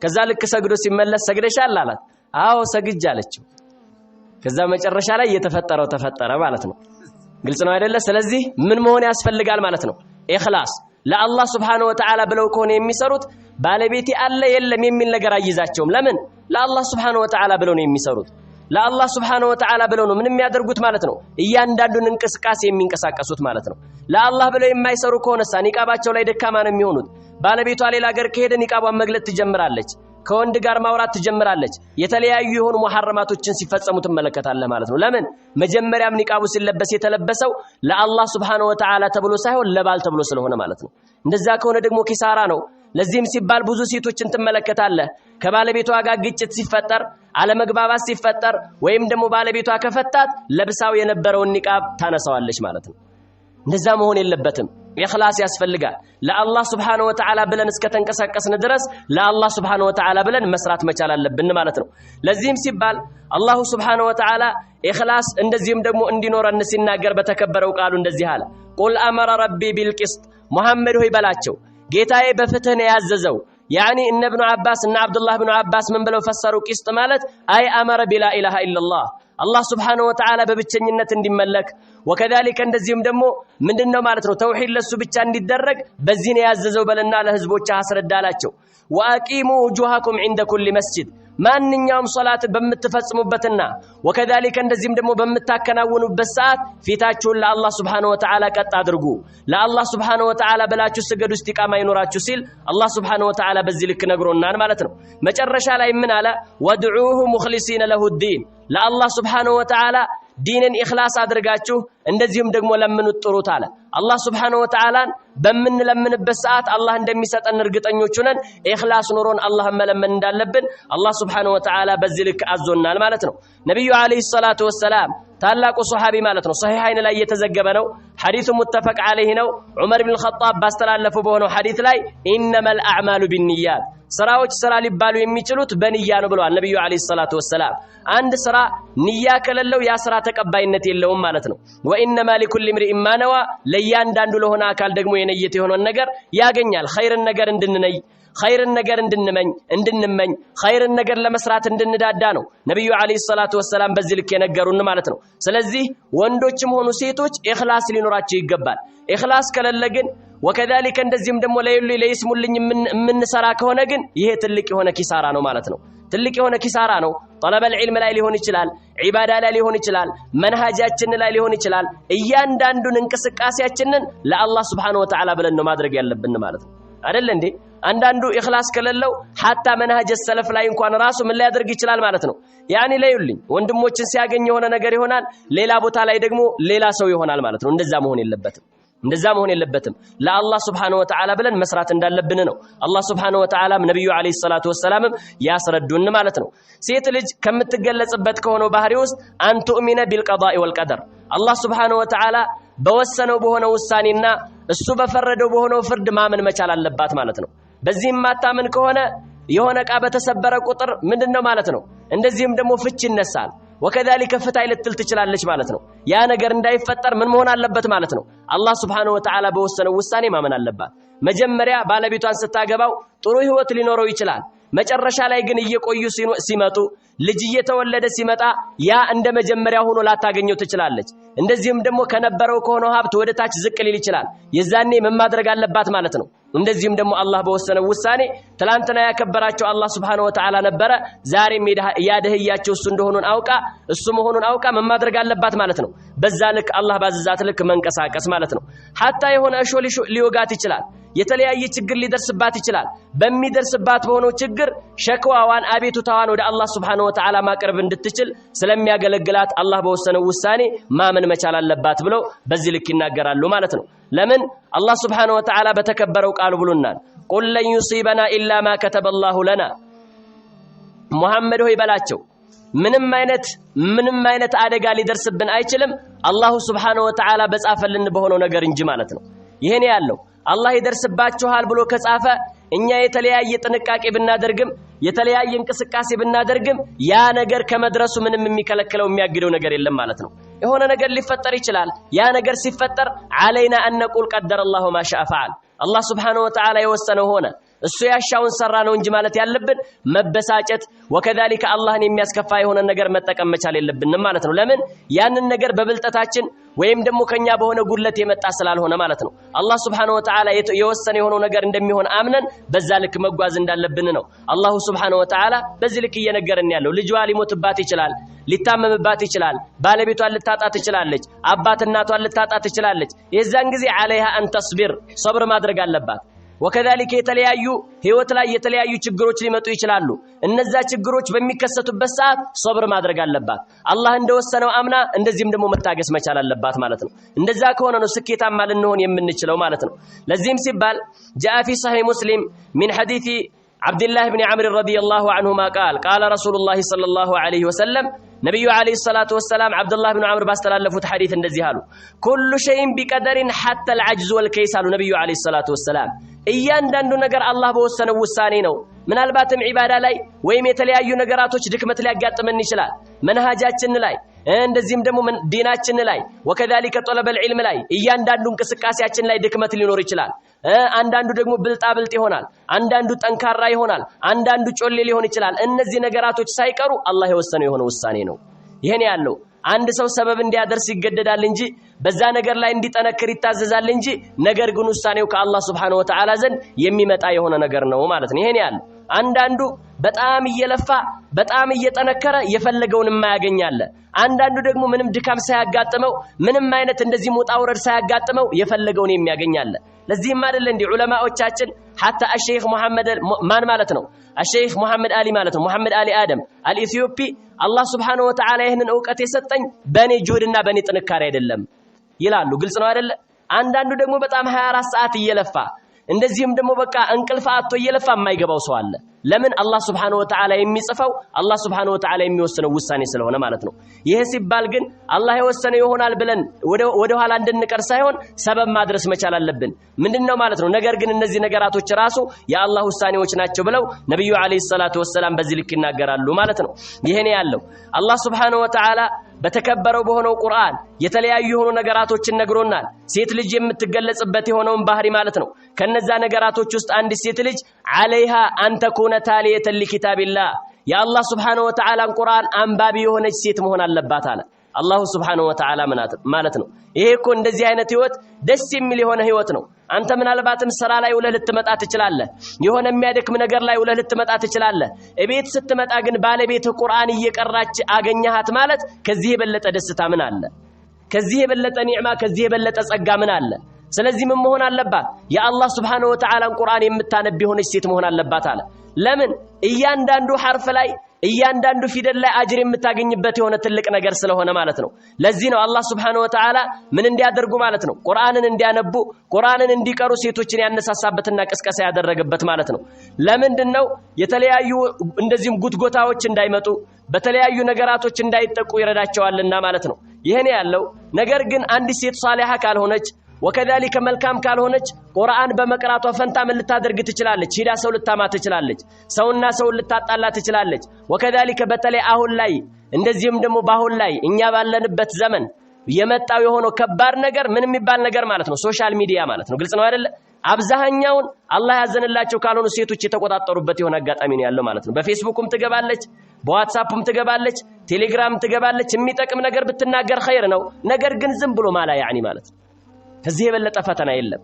ከዛ ልክ ሰግዶ ሲመለስ ሰግደሻል አላት። አዎ ሰግጃለችው። ከዛ መጨረሻ ላይ የተፈጠረው ተፈጠረ ማለት ነው። ግልጽ ነው አይደለ? ስለዚህ ምን መሆን ያስፈልጋል ማለት ነው ኢኽላስ ለአላህ Subhanahu Wa Ta'ala ብለው ከሆነ የሚሰሩት ባለቤቴ አለ የለም የሚል ነገር አይዛቸውም። ለምን? ለአላህ Subhanahu Wa Ta'ala ብለው ነው የሚሰሩት። ለአላህ Subhanahu Wa Ta'ala ብለው ነው ምን የሚያደርጉት ማለት ነው እያንዳንዱን እንቅስቃሴ የሚንቀሳቀሱት ማለት ነው። ለአላህ ብለው የማይሰሩ ከሆነ ኒቃባቸው ላይ ደካማ ነው የሚሆኑት። ባለቤቷ ሌላ ሀገር ከሄደ ኒቃቧን መግለጥ ትጀምራለች፣ ከወንድ ጋር ማውራት ትጀምራለች፣ የተለያዩ የሆኑ ሙሐረማቶችን ሲፈጸሙ ትመለከታለህ ማለት ነው። ለምን? መጀመሪያም ኒቃቡ ሲለበስ የተለበሰው ለአላህ Subhanahu Wa Ta'ala ተብሎ ሳይሆን ለባል ተብሎ ስለሆነ ማለት ነው። እንደዛ ከሆነ ደግሞ ኪሳራ ነው። ለዚህም ሲባል ብዙ ሴቶችን ትመለከታለህ ከባለቤቷ ጋር ግጭት ሲፈጠር አለመግባባት ሲፈጠር ወይም ደግሞ ባለቤቷ ከፈታት ለብሳው የነበረውን ኒቃብ ታነሳዋለች ማለት ነው። እንደዛ መሆን የለበትም። ኢኽላስ ያስፈልጋል። ለአላህ Subhanahu Wa Ta'ala ብለን እስከተንቀሳቀስን ድረስ ለአላህ Subhanahu Wa Ta'ala ብለን መስራት መቻል አለብን ማለት ነው። ለዚህም ሲባል አላህ Subhanahu Wa Ta'ala ኢኽላስ እንደዚህም ደግሞ እንዲኖረን ሲናገር በተከበረው ቃሉ እንደዚህ አለ ቁል አመረ ረቢ ቢልቂስጥ ሙሐመድ ሆይ በላቸው ጌታዬ በፍትህ ነው ያዘዘው። ያኒ እነ ኢብኑ አባስ እና አብዱላህ ኢብኑ አባስ ምን ብለው ፈሰሩ ቂስጥ ማለት አይ አመረ ቢላ ኢላሃ ኢላላህ الله سبحانه وتعالى ببتشنينة اندملك وكذلك እንደዚህም ደግሞ ምንድነው ማለት ነው ተውሂድ ለሱ ብቻ እንዲደረግ በዚህ ነው ያዘዘው በለና ለህዝቦች አስረዳላቸው واقيموا وجوهكم عند كل مسجد ማንኛውም ሶላት በመተፈጽሙበትና ወከذلك እንደዚህም ደግሞ በመታከናውኑበት ሰዓት ፊታችሁን ለአላህ Subhanahu Wa Ta'ala ቀጥ አድርጉ ለአላህ Subhanahu Wa Ta'ala ብላችሁ ስገዱ እስቲቃማ ይኖራችሁ ሲል አላህ Subhanahu Wa Ta'ala በዚህ ልክ ነግሮናል ማለት ነው መጨረሻ ላይ ምን አለ ወድዑሁ ሙኽሊሲነ ለሁ الدين ለአላህ Subhanahu Wa Ta'ala ዲንን ኢኽላስ አድርጋችሁ እንደዚህም ደግሞ ለምኑት ጥሩት አለ አላህ Subhanahu Wa Ta'ala በመንለምንበት ሰዓት አላህ እንደሚሰጠን እርግጠኞች ነን ኢኽላስ ኑሮን አላህን መለመን እንዳለብን አላህ Subhanahu Wa Ta'ala በዚህ ልክ አዞናል ማለት ነው ነብዩ አለይሂ ሰላቱ ወሰላም ታላቁ ሱሐቢ ማለት ነው ሶሂሃይን ላይ የተዘገበ ነው ሐዲሱ ሙተፈቅ ዐለይሂ ነው ዑመር ኢብኑ ኸጣብ ባስተላለፈው በሆነው ሐዲስ ላይ ኢንነመል አዕማሉ ቢንኒያት ስራዎች ስራ ሊባሉ የሚችሉት በንያ ነው ብለዋል ነብዩ አለይሂ ሰላቱ ወሰላም አንድ ስራ ንያ ከሌለው ያ ስራ ተቀባይነት የለውም ማለት ነው ወኢንማ ሊኩል ኢምሪእ ማ ነዋ ለያንዳንዱ ለሆነ አካል ደግሞ የነየተ የሆነን ነገር ያገኛል ኸይርን ነገር እንድንነይ ኸይርን ነገር እንድንመኝ ኸይርን ነገር ለመስራት እንድንዳዳ ነው ነብዩ አለይሂ ሰላቱ ወሰላም በዚህ ልክ የነገሩን ማለት ነው ስለዚህ ወንዶችም ሆኑ ሴቶች ኢኽላስ ሊኖራቸው ይገባል ኢኽላስ ከሌለ ግን وكذلك እንደዚህም ደግሞ ለይስሙልኝ ምን ሰራ ከሆነ ግን ይሄ ትልቅ የሆነ ኪሳራ ነው ማለት ነው ትልቅ የሆነ ኪሳራ ነው طلب العلم ላይ ሊሆን ይችላል ዒባዳ ላይ ሊሆን ይችላል መንሃጃችን ላይ ሊሆን ይችላል እያንዳንዱን እንቅስቃሴያችንን ለአላህ Subhanahu Wa Ta'ala ብለን ነው ማድረግ ያለብን ማለት ነው አይደል እንዴ አንዳንዱ ኢኽላስ ከሌለው حتى መንሃጅ ሰለፍ ላይ እንኳን ራሱ ምን ላይ ያደርግ ይችላል ማለት ነው ያኒ ለይልኝ ወንድሞችን ሲያገኝ የሆነ ነገር ይሆናል ሌላ ቦታ ላይ ደግሞ ሌላ ሰው ይሆናል ማለት ነው እንደዛ መሆን የለበትም ለአላህ Subhanahu Wa Ta'ala ብለን መስራት እንዳለብን ነው አላህ Subhanahu Wa Ta'ala ነብዩ አለይሂ ሰላቱ ወሰላም ያስረዱን ማለት ነው ሴት ልጅ ከምትገለጽበት ከሆነው ባህሪ ውስጥ አንቱ ኡሚነ ቢልቀዳኢ ወልቀደር አላህ Subhanahu Wa Ta'ala በወሰነው በሆነው ውሳኔና እሱ በፈረደው በሆነው ፍርድ ማመን መቻል አለባት ማለት ነው በዚህም ማታመን ከሆነ የሆነ ቃ በተሰበረ ቁጥር ምንድነው ማለት ነው እንደዚህም ደግሞ ፍች ይነሳል وكذلك ፍታይ ልትል ትችላለች ማለት ነው ያ ነገር እንዳይፈጠር ምን መሆን አለበት ማለት ነው አላህ Subhanahu Wa Ta'ala በወሰነው ውሳኔ ማመን አለባት መጀመሪያ ባለቤቷን ስታገባው ጥሩ ህይወት ሊኖረው ይችላል መጨረሻ ላይ ግን እየቆዩ ሲመጡ ልጅ እየተወለደ ሲመጣ ያ እንደ መጀመሪያ ሆኖ ላታገኘው ትችላለች እንደዚህም ደግሞ ከነበረው ከሆነው ሀብት ወደ ታች ዝቅ ሊል ይችላል የዛኔ ምን ማድረግ አለባት ማለት ነው እንደዚህም ደግሞ አላህ በወሰነው ውሳኔ ትላንትና ያከበራቸው አላህ Subhanahu Wa Ta'ala ነበረ ዛሬም ያደህያቸው እሱ እንደሆነን አውቃ እሱ መሆኑን አውቃ ምን ማድረግ አለባት ማለት ነው በዛ ልክ አላህ ባዘዛት ልክ መንቀሳቀስ ማለት ነው حتى የሆነ እሾህ ሊወጋት ይችላል የተለያየ ችግር ሊደርስባት ይችላል በሚደርስባት በሆነው ችግር ሸክዋዋን አቤቱታዋን ወደ አላህ Subhanahu Wa Ta'ala ማቅረብ እንድትችል ስለሚያገለግላት አላህ በወሰነው ውሳኔ ማመን መቻል አለባት ብለው በዚህ ልክ ይናገራሉ ማለት ነው ለምን አላህ Subhanahu Wa Ta'ala በተከበረው ቃሉ ብሎናል ቁል ለን ዩሲበና ኢላ ማ ከተበላሁ ለና ሙሐመድ ሆይ በላቸው ምንም አይነት አደጋ ሊደርስብን አይችልም አላህ Subhanahu Wa Ta'ala በጻፈልን በሆነው ነገር እንጂ ማለት ነው ይሄን ያለው አላህ ይደርስባችኋል ብሎ ከጻፈ እኛ የተለያየ ጥንቃቄ ብናደርግም የተለያየ እንቅስቃሴ ብናደርግም ያ ነገር ከመድረሱ ምንም የሚከለክለው የሚያግደው ነገር የለም ማለት ነው የሆነ ነገር ሊፈጠር ይችላል ያ ነገር ሲፈጠር علينا ان نقول قدر الله ما شاء فعل አላህ Subhanahu Wa Ta'ala የወሰነው ሆነ እሱ ያሻውን ሰራ ነው እንጂ ማለት ያለብን መበሳጨት ወከذلك አላህን የሚያስከፋ የሆነ ነገር መጠቀም መቻል የለብንም ማለት ነው ለምን ያንን ነገር በብልጠታችን ወይም ደግሞ ከኛ በሆነ ጉድለት የመጣ ስላልሆነ ማለት ነው አላህ Subhanahu Wa Ta'ala የወሰነ የሆነው ነገር እንደሚሆን አምነን በዛ ልክ መጓዝ እንዳለብን ነው አላህ Subhanahu Wa Ta'ala በዚህ ልክ እየነገረን ያለው ልጅዋ ሊሞትባት ይችላል ሊታመምባት ይችላል ባለቤቷን ልታጣ ትችላለች አባት እናቷን ልታጣ ትችላለች የዛን ጊዜ عليها ان تصبر صبر ማድረግ አለባት ወከذلك የተለያዩ ህይወት ላይ የተለያዩ ችግሮች ሊመጡ ይችላሉ እነዛ ችግሮች በሚከሰቱበት ሰዓት ሶብር ማድረግ አለባት አላህ እንደወሰነው አምና እንደዚህም ደግሞ መታገስ መቻል አለባት ማለት ነው እንደዛ ከሆነ ነው ስኬታማ ልንሆን የምንችለው ማለት ነው ለዚህም ሲባል جاء في صحيح مسلم من حديث عبد الله بن عمرو رضي الله عنهما قال رسول الله صلى الله عليه وسلم نبي عليه الصلاة والسلام عبد الله بن عمرو باستلفوا حديث እንደዚህ አሉ كل شيء بقدر حتى العجز والكيس አሉ ነብዩ عليه الصلاة والسلام እያንዳንዱ ነገር አላህ በወሰነው ውሳኔ ነው ምናልባትም ዒባዳ ላይ ወይም የተለያዩ ነገራቶች ድክመት ሊያጋጥመን ይችላል መንሃጃችን ላይ እንደዚህም ደግሞ ዲናችን ላይ ወከذلك طلب العلم ላይ እያንዳንዱ እንቅስቃሴያችን ላይ ድክመት ሊኖር ይችላል አንዳንዱ ደግሞ ብልጣብልጥ ይሆናል አንዳንዱ ጠንካራ ይሆናል አንዳንዱ ጮሌ ሊሆን ይችላል እነዚህ ነገራቶች ሳይቀሩ አላህ የወሰነው የሆነ ውሳኔ ነው ይሄን ያለው አንድ ሰው ሰበብ እንዲያደርስ ይገደዳል እንጂ በዛ ነገር ላይ እንዲጠነክር ይታዘዛል እንጂ ነገር ግን ውሳኔው ከአላህ Subhanahu Wa Ta'ala ዘንድ የሚመጣ የሆነ ነገር ነው ማለት ነው። ይሄን ያለው አንዳንዱ በጣም እየለፋ በጣም እየጠነከረ የፈለገውን የማያገኛለ አንዳንዱ ደግሞ ምንም ድካም ሳያጋጥመው ምንም አይነት እንደዚህ ሙጣውረድ ሳያጋጥመው የፈለገውን የሚያገኛለ ለዚህም አይደል እንዲ ዑለማዎቻችን حتى الشيخ محمد ማን ማለት ነው الشيخ محمد علي ማለት ነው محمد علي آدم الإثيوبي الله سبحانه وتعالى ይህንን ዕውቀት የሰጠኝ በኔ ጁህድና በኔ ጥንካሬ አይደለም ይላሉ ግልጽ ነው አይደል አንዳንዱ ደግሞ በጣም 24 ሰዓት እየለፋ እንደዚህም ደግሞ በቃ እንቅልፍ አጥቶ እየለፋ የማይገባው ሰው አለ ለምን አላህ Subhanahu Wa Ta'ala የሚጽፈው አላህ Subhanahu Wa Ta'ala የሚወስነው ውሳኔ ስለሆነ ማለት ነው ይሄ ሲባል ግን አላህ የወሰነው ይሆናል ብለን ወደ ኋላ እንድንቀር ሳይሆን ሰበብ ማድረስ መቻል አለብን ምንድነው ማለት ነው ነገር ግን እነዚህ ነገራቶች ራሱ የአላህ ውሳኔዎች ናቸው ብለው ነብዩ አለይሂ ሰላቱ ወሰለም በዚህ ልክ ይናገራሉ ማለት ነው ይሄን ያለው አላህ Subhanahu Wa Ta'ala በተከበረው በሆነው ቁርአን የተለያዩ የሆኑ ነገራቶችን ነግሮናል ሴት ልጅ የምትገለጽበት የሆነውን ባህሪ ማለት ነው ከነዛ ነገራቶች ውስጥ አንድ ሴት ልጅ አለይሃ አንተኩነ ታሊየተ ለኪታቢላህ የአላህ Subhanahu Wa Ta'ala ቁርአን አንባቢ የሆነች ሴት መሆን አለባት አለ አላህ Subhanahu Wa Ta'ala ማለት ነው ይሄ እኮ እንደዚህ አይነት ህይወት ደስ የሚል የሆነ ህይወት ነው አንተ ምናልባትም ስራ ላይ ውለህ ልትመጣ ትችላለህ የሆነ የሚያደክም ነገር ላይ ውለህ ልትመጣ ትችላለህ እቤት ስትመጣ ግን ባለቤት ቁርአን እየቀራች አገኘሃት ማለት ከዚህ የበለጠ ደስታ ምን አለ ከዚህ የበለጠ ኒዕማ ከዚህ የበለጠ ጸጋ ምን አለ ስለዚህ ምን መሆን አለባት የአላህ Subhanahu Wa Ta'ala ቁርአን የምታነብ የሆነች ሴት መሆን አለባት አለ ለምን እያንዳንዱ ሐርፍ ላይ እያንዳንዱ ፊደል ላይ አጅር የምታገኝበት የሆነ ትልቅ ነገር ስለሆነ ማለት ነው ለዚህ ነው አላህ Subhanahu Wa Ta'ala ምን እንዲያደርጉ ማለት ነው ቁርአንን እንዲያነቡ ቁርአንን እንዲቀሩ ሴቶችን ያነሳሳበትና ቅስቀሳ ያደረገበት ማለት ነው ለምንድነው የተለያዩ እንደዚህም ጉትጎታዎች እንዳይመጡ በተለያዩ ነገራቶች እንዳይጠቁ ይረዳቸዋልና ማለት ነው ይሄን ያለው ነገር ግን አንድ ሴት ሷሊሃ ካልሆነች ወከذلك መልካም ካልሆነች ቁርአን በመቅራቷ ፈንታ ምን ልታደርግ ትችላለች ሂዳ ሰው ልታማ ትችላለች ሰውና ሰው ልታጣላ ትችላለች ወከذلك በተለይ አሁን ላይ እንደዚህም ደግሞ ባሁን ላይ እኛ ባለንበት ዘመን የመጣው የሆነው ከባድ ነገር ምን የሚባል ነገር ማለት ነው ሶሻል ሚዲያ ማለት ነው ግልጽ ነው አይደል አብዛኛውን አላህ ያዘንላቸው ካልሆኑ ሴቶች የተቆጣጠሩበት የሆነ አጋጣሚ ነው ያለው ማለት ነው በፌስቡክም ትገባለች በዋትስአፕም ትገባለች ቴሌግራም ትገባለች የሚጠቅም ነገር ብትናገር ኸይር ነው ነገር ግን ዝም ብሎ ማላ ያኒ ማለት ነው ከዚህ የበለጠ ፈተና የለም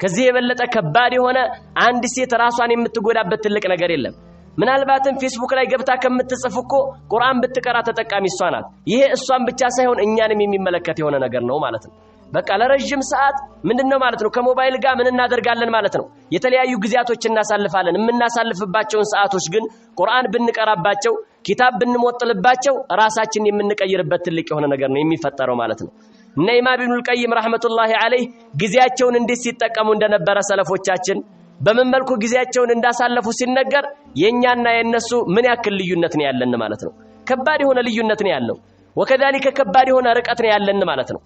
ከዚህ የበለጠ ከባድ የሆነ አንድ ሴት ራሷን የምትጎዳበት ትልቅ ነገር የለም ምናልባትም ፌስቡክ ላይ ገብታ ከምትጽፍኮ ቁርአን ብትቀራ ተጠቃሚ እሷ ናት ይሄ እሷን ብቻ ሳይሆን እኛንም የሚመለከት የሆነ ነገር ነው ማለት ነው በቃ ለረጅም ሰዓት ምንድነው ማለት ነው ከሞባይል ጋር ምን እናደርጋለን ማለት ነው የተለያዩ ጊዜያቶች እናሳልፋለን የምናሳልፍባቸውን ሰዓቶች ግን ቁርአን ብንቀራባቸው ኪታብ ብንሞጥልባቸው ራሳችን የምንቀይርበት ትልቅ የሆነ ነገር ነው የሚፈጠረው ማለት ነው ኢማም ኢብኑል ቀይም ረህመቱላሂ ዐለይሂ ጊዜያቸውን እንዴት ሲጠቀሙ እንደነበረ ሰለፎቻችን በምን መልኩ ጊዜያቸውን እንዳሳለፉ ሲነገር የኛና የነሱ ምን ያክል ልዩነት ነው ያለን ማለት ነው ከባድ የሆነ ልዩነት ነው ያለው ወከذلك ከባድ የሆነ ርቀት ነው ያለን ማለት ነው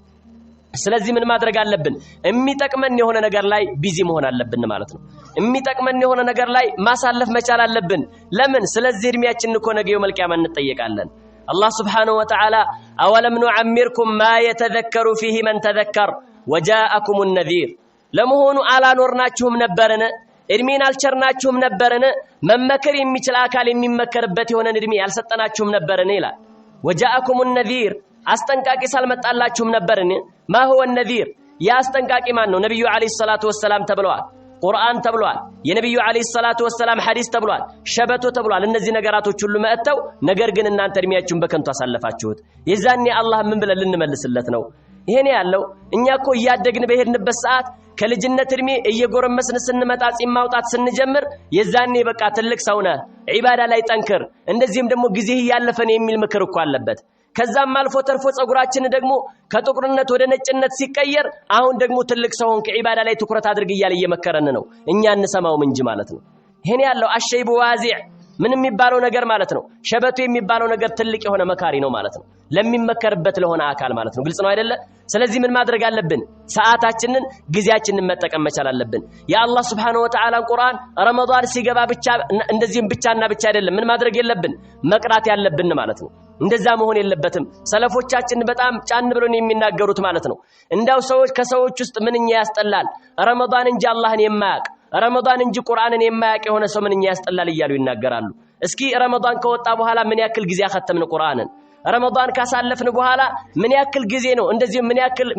ስለዚህ ምን ማድረግ አለብን የሚጠቅመን የሆነ ነገር ላይ ቢዚ መሆን አለብን ማለት ነው የሚጠቅመን የሆነ ነገር ላይ ማሳለፍ መቻል አለብን ለምን ስለዚህ እድሜያችን እኮ ነገ የውመል ቂያማ እንጠየቃለን الله سبحانه وتعالى أولم نعمركم ما يتذكر فيه من تذكر وجاءكم النذير لمهون على نورناچهم نبرنا እድሜን አልቸርናችሁም ነበርነ መመከር የሚችል አካል የሚመከርበት የሆነ እድሜ ያልሰጠናችሁም ነበርነ ይላል وجاءكم النذير አስጠንቃቂ ሳልመጣላችሁም ነበርነ ما هو النذير ያ አስጠንቃቂ ማን ነው ነብዩ አለይሂ ሰላቱ ወሰለም ተብለዋል ቁርአን ተብሏል የነብዩ አለይሂ ሰላቱ ወሰለም ሐዲስ ተብሏል ሸበቶ ተብሏል እነዚህ ነገራቶች ሁሉ መጥተው ነገር ግን እናንተ እድሜያችሁን በከንቱ አሳለፋችሁት የዛኔ አላህ ምን ብለን ልንመልስለት ነው ይሄን ያለው እኛኮ ያደግን በሄድንበት ሰዓት ከልጅነት እድሜ እየጎረመስን ስንመጣ ጺም ማውጣት ስንጀምር የዛኔ በቃ ትልቅ ሰው ነህ ዒባዳ ላይ ጠንክር እንደዚህም ደግሞ ጊዜ ያለፈን የሚል ምክር እኮ አለበት ከዛም አልፎ ተርፎ ጸጉራችን ደግሞ ከጥቁርነት ወደ ነጭነት ሲቀየር አሁን ደግሞ ትልቅ ሰው ሆንክ ዒባዳ ላይ ትኩረት አድርግ ይያል እየመከረን ነው እኛ እንሰማው እንጂ ማለት ነው ይሄን ያለው አሸይቡ ዋዚዕ ምን የሚባለው ነገር ማለት ነው ሸበቱ የሚባለው ነገር ትልቅ የሆነ መካሪ ነው ማለት ነው ለሚመከርበት ለሆነ አካል ማለት ነው ግልጽ ነው አይደለ ስለዚህ ምን ማድረግ አለብን ሰዓታችንን ጊዜያችንን መጠቀም መቻል አለብን የአላህ Subhanahu Wa Ta'ala ቁርአን ረመዳን ሲገባ ብቻ እንደዚህም ብቻና ብቻ አይደለም ምን ማድረግ የለብን መቅራት ያለብን ማለት ነው እንደዛ መሆን የለበትም ሰለፎቻችን በጣም ጫን ብሎን የሚናገሩት ማለት ነው እንዳው ሰዎች ከሰዎች ውስጥ ምንኛ ያስጠላል ረመዳን እንጂ አላህን የማያውቅ ረመዳን እንጂ ቁርአንን የማያውቅ የሆነ ሰው ምንኛ ያስጠላል ይያሉ ይናገራሉ እስኪ ረመዳን ከወጣ በኋላ ምን ያክል ጊዜ አከተምን ቁርአንን ረመዳን ካሳለፍን በኋላ ምን ያክል ጊዜ ነው እንደዚህ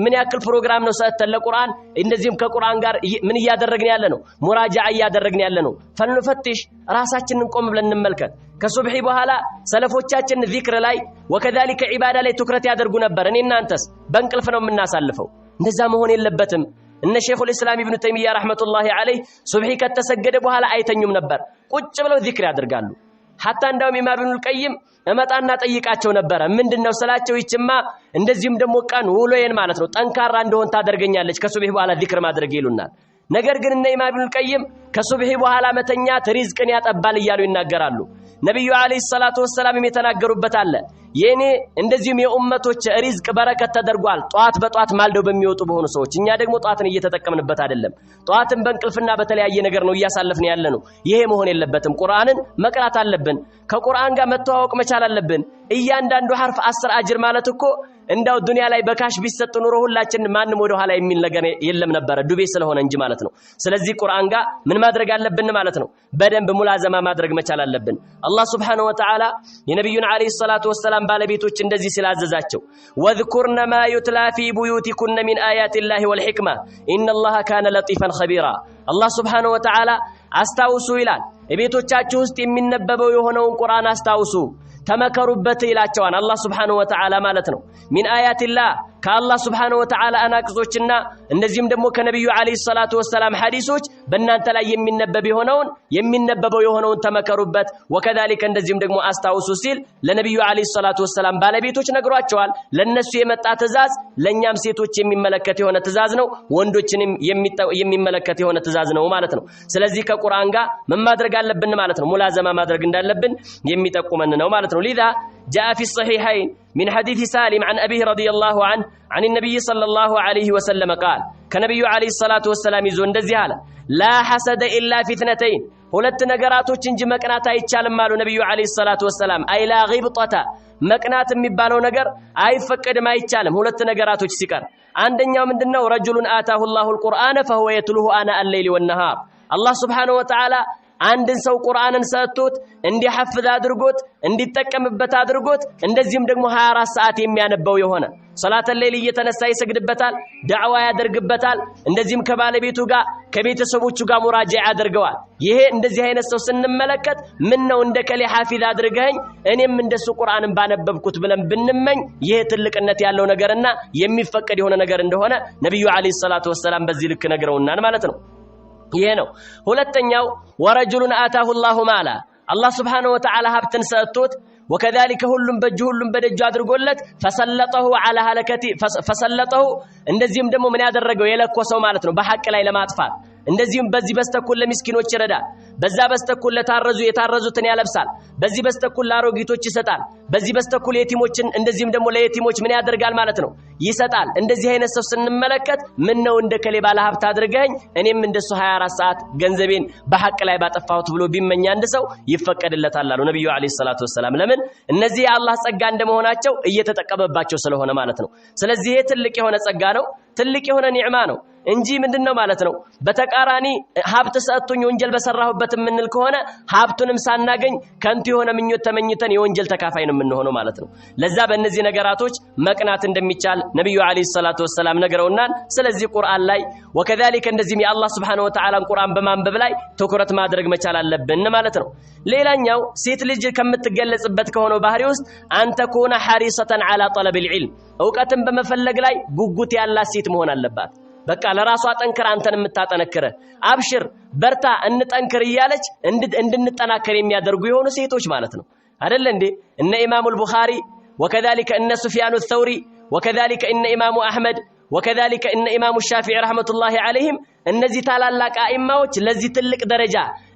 ምን ያክል ፕሮግራም ነው ሰጥተን ለቁርአን እንደዚህም ከቁርአን ጋር ምን ያደረግን ያለ ነው ሙራጃዓ ያደረግን ያለ ነው ፈንፈትሽ ራሳችንን ቆም ብለን እንመልከት ከሱብሂ በኋላ ሰለፎቻችን ዚክር ላይ ወከዛሊከ ዒባዳ ላይ ትኩረት ያደርጉ ነበር እኔና አንተስ በእንቅልፍ ነው የምናሳልፈው እንደዛ መሆን የለበትም እነ ሸይኹል ኢስላም ኢብኑ ተይሚያ ረህመቱላሂ ዐለይሂ ሱብሂ ከተሰገደ በኋላ አይተኙም ነበር ቁጭ ብለው ዚክር ያደርጋሉ ሐታ እንዳውም ኢማም ኢብኑል ቀይም እመጣና ጠይቃቸው ነበር ምንድነው ስላቸው ይችማ እንደዚህም ደሞ ቀን ውሎዬን ማለት ነው ጠንካራ እንደሆን ታደርገኛለች ከሱብሂ በኋላ ዚክር ማድረግ ይሉናል ነገር ግን እነ ኢማም ኢብኑል ቀይም ከሱብሂ በኋላ መተኛት ሪዝቅን ያጠባል ይያሉ ይናገራሉ ነብዩ አለይሂ ሰላቱ ወሰላም የተናገሩበት አለ የኔ እንደዚህም የኡመቶች ሪዝቅ በረከት ተደርጓል ጧት በጧት ማልደው በሚወጡ በሆኑ ሰዎች እኛ ደግሞ ጧትን እየተጠቀምንበት አይደለም ጧትን በእንቅልፍና በተለያየ ነገር ነው እያሳለፍን ያለ ነው ይሄ መሆን የለበትም ቁርአንን መቅራት አለብን ከቁርአን ጋር መተዋወቅ መቻል አለብን እያንዳንዱ ሐርፍ 10 አጅር ማለት እኮ እንዳው ዱንያ ላይ በካሽ ቢሰጥ ኑሮ ሁላችን ማንንም ወደ ኋላ የሚል ነገር የለም ነበር ዱቤ ስለሆነ እንጂ ማለት ነው ስለዚህ ቁርአን ጋር ምን ማድረግ አለብን ማለት ነው በደንብ ሙላዘማ ማድረግ መቻል አለብን አላህ Subhanahu Wa Ta'ala የነብዩን አለይሂ ሰላቱ ወሰላም ባለቤቶች እንደዚህ ስላዘዛቸው ወذكرن ما يتلى في بيوتكن من آيات الله والحكمة إن الله كان لطيفا خبيرا الله Subhanahu Wa Ta'ala አስታውሱ ይላል ቤቶቻችሁ ውስጥ የሚነበበው የሆነውን ቁርአን አስታውሱ ተመከሩበት ይላቸዋል አላህ Subhanahu Wa Ta'ala ማለት ነው ሚን አያቲላህ ከአላህ Subhanahu Wa Ta'ala አናቅጾችና እንደዚህም ደግሞ ከነብዩ አለይሂ ሰላቱ ወሰላም ሐዲሶች በእናንተ ላይ የሚነበበው የሆነውን ተመከሩበት ወከዛሊከ እንደዚህም ደግሞ አስታውሱ ሲል ለነብዩ አለይሂ ሰላቱ ወሰላም ባለቤቶች ነግሯቸዋል ለነሱ የመጣ ትእዛዝ ለኛም ሴቶች የሚመለከት የሆነ ትእዛዝ ነው ወንዶችንም የሚመለከት የሆነ ትእዛዝ ነው ማለት ነው ስለዚህ ከቁርአን ጋር ምን ማድረግ አለብን ማለት ነው ሙላዘማ ማድረግ እንዳለብን የሚጠቁመን ነው ማለት ነው لذا جاء في الصحيحين من حديث سالم عن أبيه رضي الله عنه عن النبي صلى الله عليه وسلم قال كنبي عليه الصلاة والسلام يزون دزيالا لا حسد إلا في اثنتين ሁለት ነገራቶች እንጂ መቅናት አይቻልም አሉ ነብዩ አለይሂ ሰላቱ ወሰለም አይላ ጊብጣታ መቅናት የሚባለው ነገር አይፈቀድም አይቻልም ሁለት ነገራቶች ሲቀር አንደኛው ምንድነው ረጁሉን አታሁ አላሁል ቁርአነ فهو يتلوه آناء الليل والنهار الله سبحانه وتعالى አንድን ሰው ቁርአንን ሰጥቶት እንዲሐፍዝ አድርጎት እንዲጠቀምበት አድርጎት እንደዚህም ደግሞ 24 ሰዓት የሚያነበው የሆነ ሶላተ ሌሊት እየተነሳ ይሰግድበታል ዳዕዋ ያደርግበታል እንደዚህም ከባለቤቱ ጋር ከቤተሰቦቹ ጋር ሙራጃዓ ያደርገዋል ይሄ እንደዚህ አይነት ሰው ስንመለከት ምን ነው እንደከለ ሐፊዝ አድርገኝ እኔም እንደሱ ቁርአንን ባነበብኩት ብለን ብንመኝ ይሄ ትልቅነት ያለው ነገርና የሚፈቀድ የሆነ ነገር እንደሆነ ነብዩ አለይሂ ሰላቱ ወሰለም በዚህ ልክ ነግረውናል ማለት ነው ይሄ ነው ሁለተኛው ወረጁሉን አታሁ አላሁ ማላ አላህ Subhanahu Wa Ta'ala ሀብትን ሰጥቶት وكذلك ሁሉም በደጁ አድርጎለት فسلطه على هلكتي فسلطه እንደዚህም ደግሞ ምን ያደረገው የለኮሰው ማለት ነው በሐቅ ላይ ለማጥፋት እንደዚህም በዚህ በስተኩል ለሚስኪኖች ይረዳል በዛ በስተኩል የታረዙትን ያለብሳል በዚህ በስተኩል ለአሮጊቶች ይሰጣል በዚህ በስተኩል የቲሞችን እንደዚህም ደግሞ ለየቲሞች ምን ያደርጋል ማለት ነው ይሰጣል እንደዚህ አይነት ሰው ስንመለከት ምን ነው እንደከለ ባለ ሀብት አድርገኝ እኔም እንደሱ 24 ሰዓት ገንዘቤን በሐቅ ላይ ባጠፋሁት ብሎ ቢመኛ አንድ ሰው ይፈቀድለታል አሉ ነብዩ አለይሂ ሰላቱ ወሰለም ለምን እነዚህ የአላህ ጸጋ እንደመሆናቸው እየተጠቀመባቸው ስለሆነ ማለት ነው ስለዚህ ይሄ ትልቅ የሆነ ጸጋ ነው ትልቅ የሆነ ኒዕማ ነው እንጂ ምንድነው ማለት ነው በተቃራኒ ሀብት ሰጥቶኝ ወንጀል በሰራሁበት ምንል ከሆነ ሀብቱንም ሳናገኝ ከንቱ የሆነ ምኞት ተመኝተን የወንጀል ተካፋይ ነው የምንሆነው ማለት ነው ለዛ በእነዚህ ነገራቶች መቅናት እንደሚቻል ነብዩ አለይሂ ሰላቱ ወሰለም ነገረውናል ስለዚህ ቁርአን ላይ ወከዛሊከ እንደዚህም የአላህ Subhanahu Wa Ta'ala ቁርአን በማንበብ ላይ ትኩረት ማድረግ መቻል አለብን ማለት ነው ሌላኛው ሴት ልጅ ከምትገለጽበት ከሆነው ባህሪ ውስጥ አንተ ኮና ሐሪሰተን አላ ጠለብ العلم ዕውቀትን በመፈለግ ላይ ጉጉት ያላት ሴት መሆን አለባት በቃ ለራሷ ጠንክራ አንተን የምታጠነክረ አብሽር በርታ እንጠንክር እያለች እንድንጠናከር የሚያደርጉ የሆኑ ሴቶች ማለት ነው አይደል እንዴ እነ ኢማሙ አልቡኻሪ وكذلك ان سفيان الثوري وكذلك ان امام احمد وكذلك ان امام الشافعي رحمه الله عليهم እነዚህ ታላላቅ አኢማዎች ለዚህ ትልቅ ደረጃ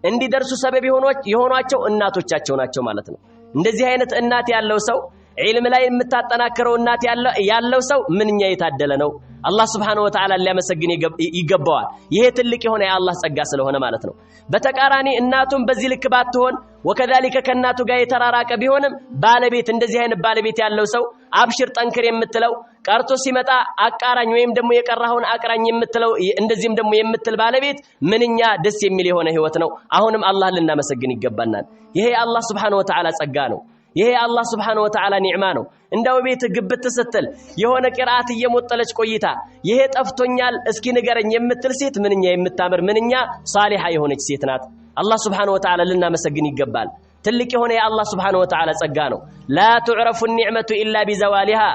እንዲደርሱ ሰበብ የሆኗቸው እናቶቻቸው ናቸው ማለት ነው እንደዚህ አይነት እናት ያለው ሰው ዒልም ላይ የምታጠናክረው እናት ያለው ሰው ምንኛ የታደለ ነው አላህ Subhanahu Wa Ta'ala ሊያመሰግን ይገባዋል ይሄ ትልቅ የሆነ የአላህ ጸጋ ስለሆነ ማለት ነው በተቃራኒ እናቱም በዚህ ልክ ባትሆን ወከዛሊከ ከናቱ ጋር የተራራቀ ቢሆንም ባለቤት እንደዚህ አይነት ባለቤት ያለው ሰው አብሽር ጠንክር የምትለው ቀርቶ ሲመጣ አቃራኝ ወይም ደግሞ የቀራውን አቅራኝ የምትለው እንደዚህም ደግሞ የምትል ባለቤት ምንኛ ደስ የሚል የሆነ ህይወት ነው አሁንም አላህ ልናመሰግን ይገባናል ይሄ አላህ Subhanahu Wa Ta'ala ጸጋ ነው ይሄ አላህ Subhanahu Wa Ta'ala ኒዕማ ነው እንደው ቤት ግብት ስትል የሆነ ቂራአት እየሞጠለች ቆይታ ይሄ ጠፍቶኛል እስኪ ንገረኝ የምትል ሴት ምንኛ የምታምር ምንኛ ሷሊሃ የሆነች ሴት ናት አላህ Subhanahu Wa Ta'ala ልናመሰግን ይገባል ትልቅ የሆነ የአላህ Subhanahu Wa Ta'ala ጸጋ ነው لا تعرف النعمة إلا بزوالها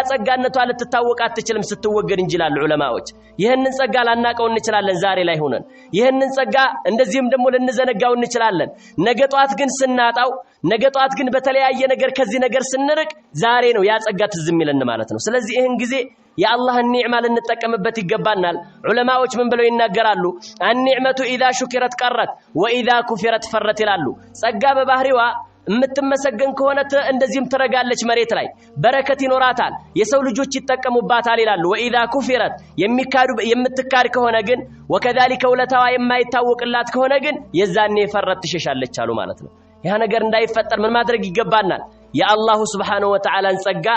ጸጋነቷ ልትታወቅ አትችልም ስትወገድ እንጂላል ዑለማዎች ይሄንን ጸጋ ላናቀው እንችላለን ዛሬ ላይ ሆነን ይሄንን ጸጋ እንደዚህም ደግሞ ልንዘነጋው እንችላለን ነገ ጧት ግን ስናጣው ነገ ጧት ግን በተለያየ ነገር ከዚህ ነገር ስንርቅ ዛሬ ነው ያ ጸጋ ትዝም ይለን ማለት ነው ስለዚህ ይሄን ጊዜ የአላህን ኒዕማ ልንጠቀምበት ይገባናል ዑለማዎች ምን ብለው ይናገራሉ النعمة إذا شكرت قرت وإذا كفرت فرت ይላሉ ጸጋ በባህሪዋ የምትመሰገን ከሆነ እንደዚህም ትረጋለች መሬት ላይ በረከት ይኖራታል የሰው ልጆች ይተቀሙባታል ይላሉ ወኢዛ ኩፊረት የምትካድ ከሆነ ግን ወከذلك ውለታዋ የማይታወቅላት ከሆነ ግን የዛኔ ፈረት ትሸሻለች አሉ ማለት ነው ያ ነገር እንዳይፈጠር ምን ማድረግ ይገባናል የአላሁ Subhanahu Wa Ta'ala ጸጋ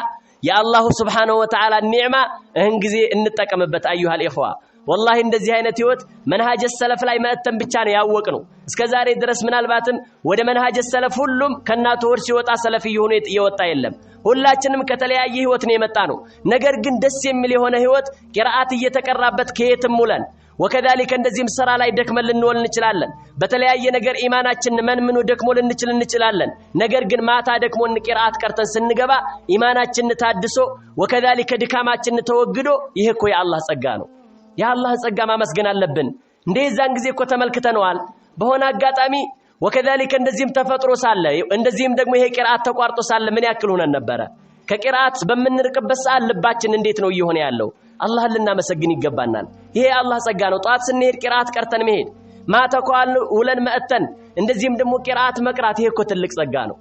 የአላሁ Subhanahu Wa Ta'ala ኒዕማ እህን ጊዜ እንጠቀምበት አዩሃ الإخوة والله እንደዚህ አይነት ህይወት መንሃጀ ሰለፍ ላይ መተን ብቻ ነው ያወቅነው እስከዛሬ ድረስ ምናልባትም ወደ መንሃጀ ሰለፍ ሁሉም ከናቱ ወር ሲወጣ ሰለፍ ይሆነ ይወጣ የለም ሁላችንም ከተለያየ ህይወት ነው የመጣ ነው ነገር ግን ደስ የሚል የሆነ ህይወት ቂራአት እየተቀራበት ከየትም ሙለን ወከذلك እንደዚህም ስራ ላይ ደክመን ልንወል እንችላለን በተለያየ ነገር ኢማናችን ምኑ ደክሞ ልንችል እንችላለን ነገር ግን ማታ ደክሞን ቂራአት ቀርተን ስንገባ ኢማናችን ታድሶ ወከذلك ድካማችን ተወግዶ ይሄ እኮ የአላህ ጸጋ ነው የአላህ ጸጋ ማመስገን አለብን እንደዛን ጊዜ እኮ ተመልክተነዋል በሆነ አጋጣሚ ወከذلك እንደዚህም ተፈጥሮ ሳለ እንደዚህም ደግሞ ይሄ ቂራአት ተቋርጦ ሳለ ምን ያክል ሆነን ነበር ከቂራአት በመንርቅበት ሰዓት ልባችን እንዴት ነው እየሆነ ያለው አላህን ልናመሰግን ይገባናል ይሄ አላህ ጸጋ ነው ጧት ስንሄድ ቂራአት ቀርተን መሄድ ማታ ቋል ውለን መተን እንደዚህም ደግሞ ቂራአት መቅራት ይሄ እኮ ትልቅ ጸጋ ነው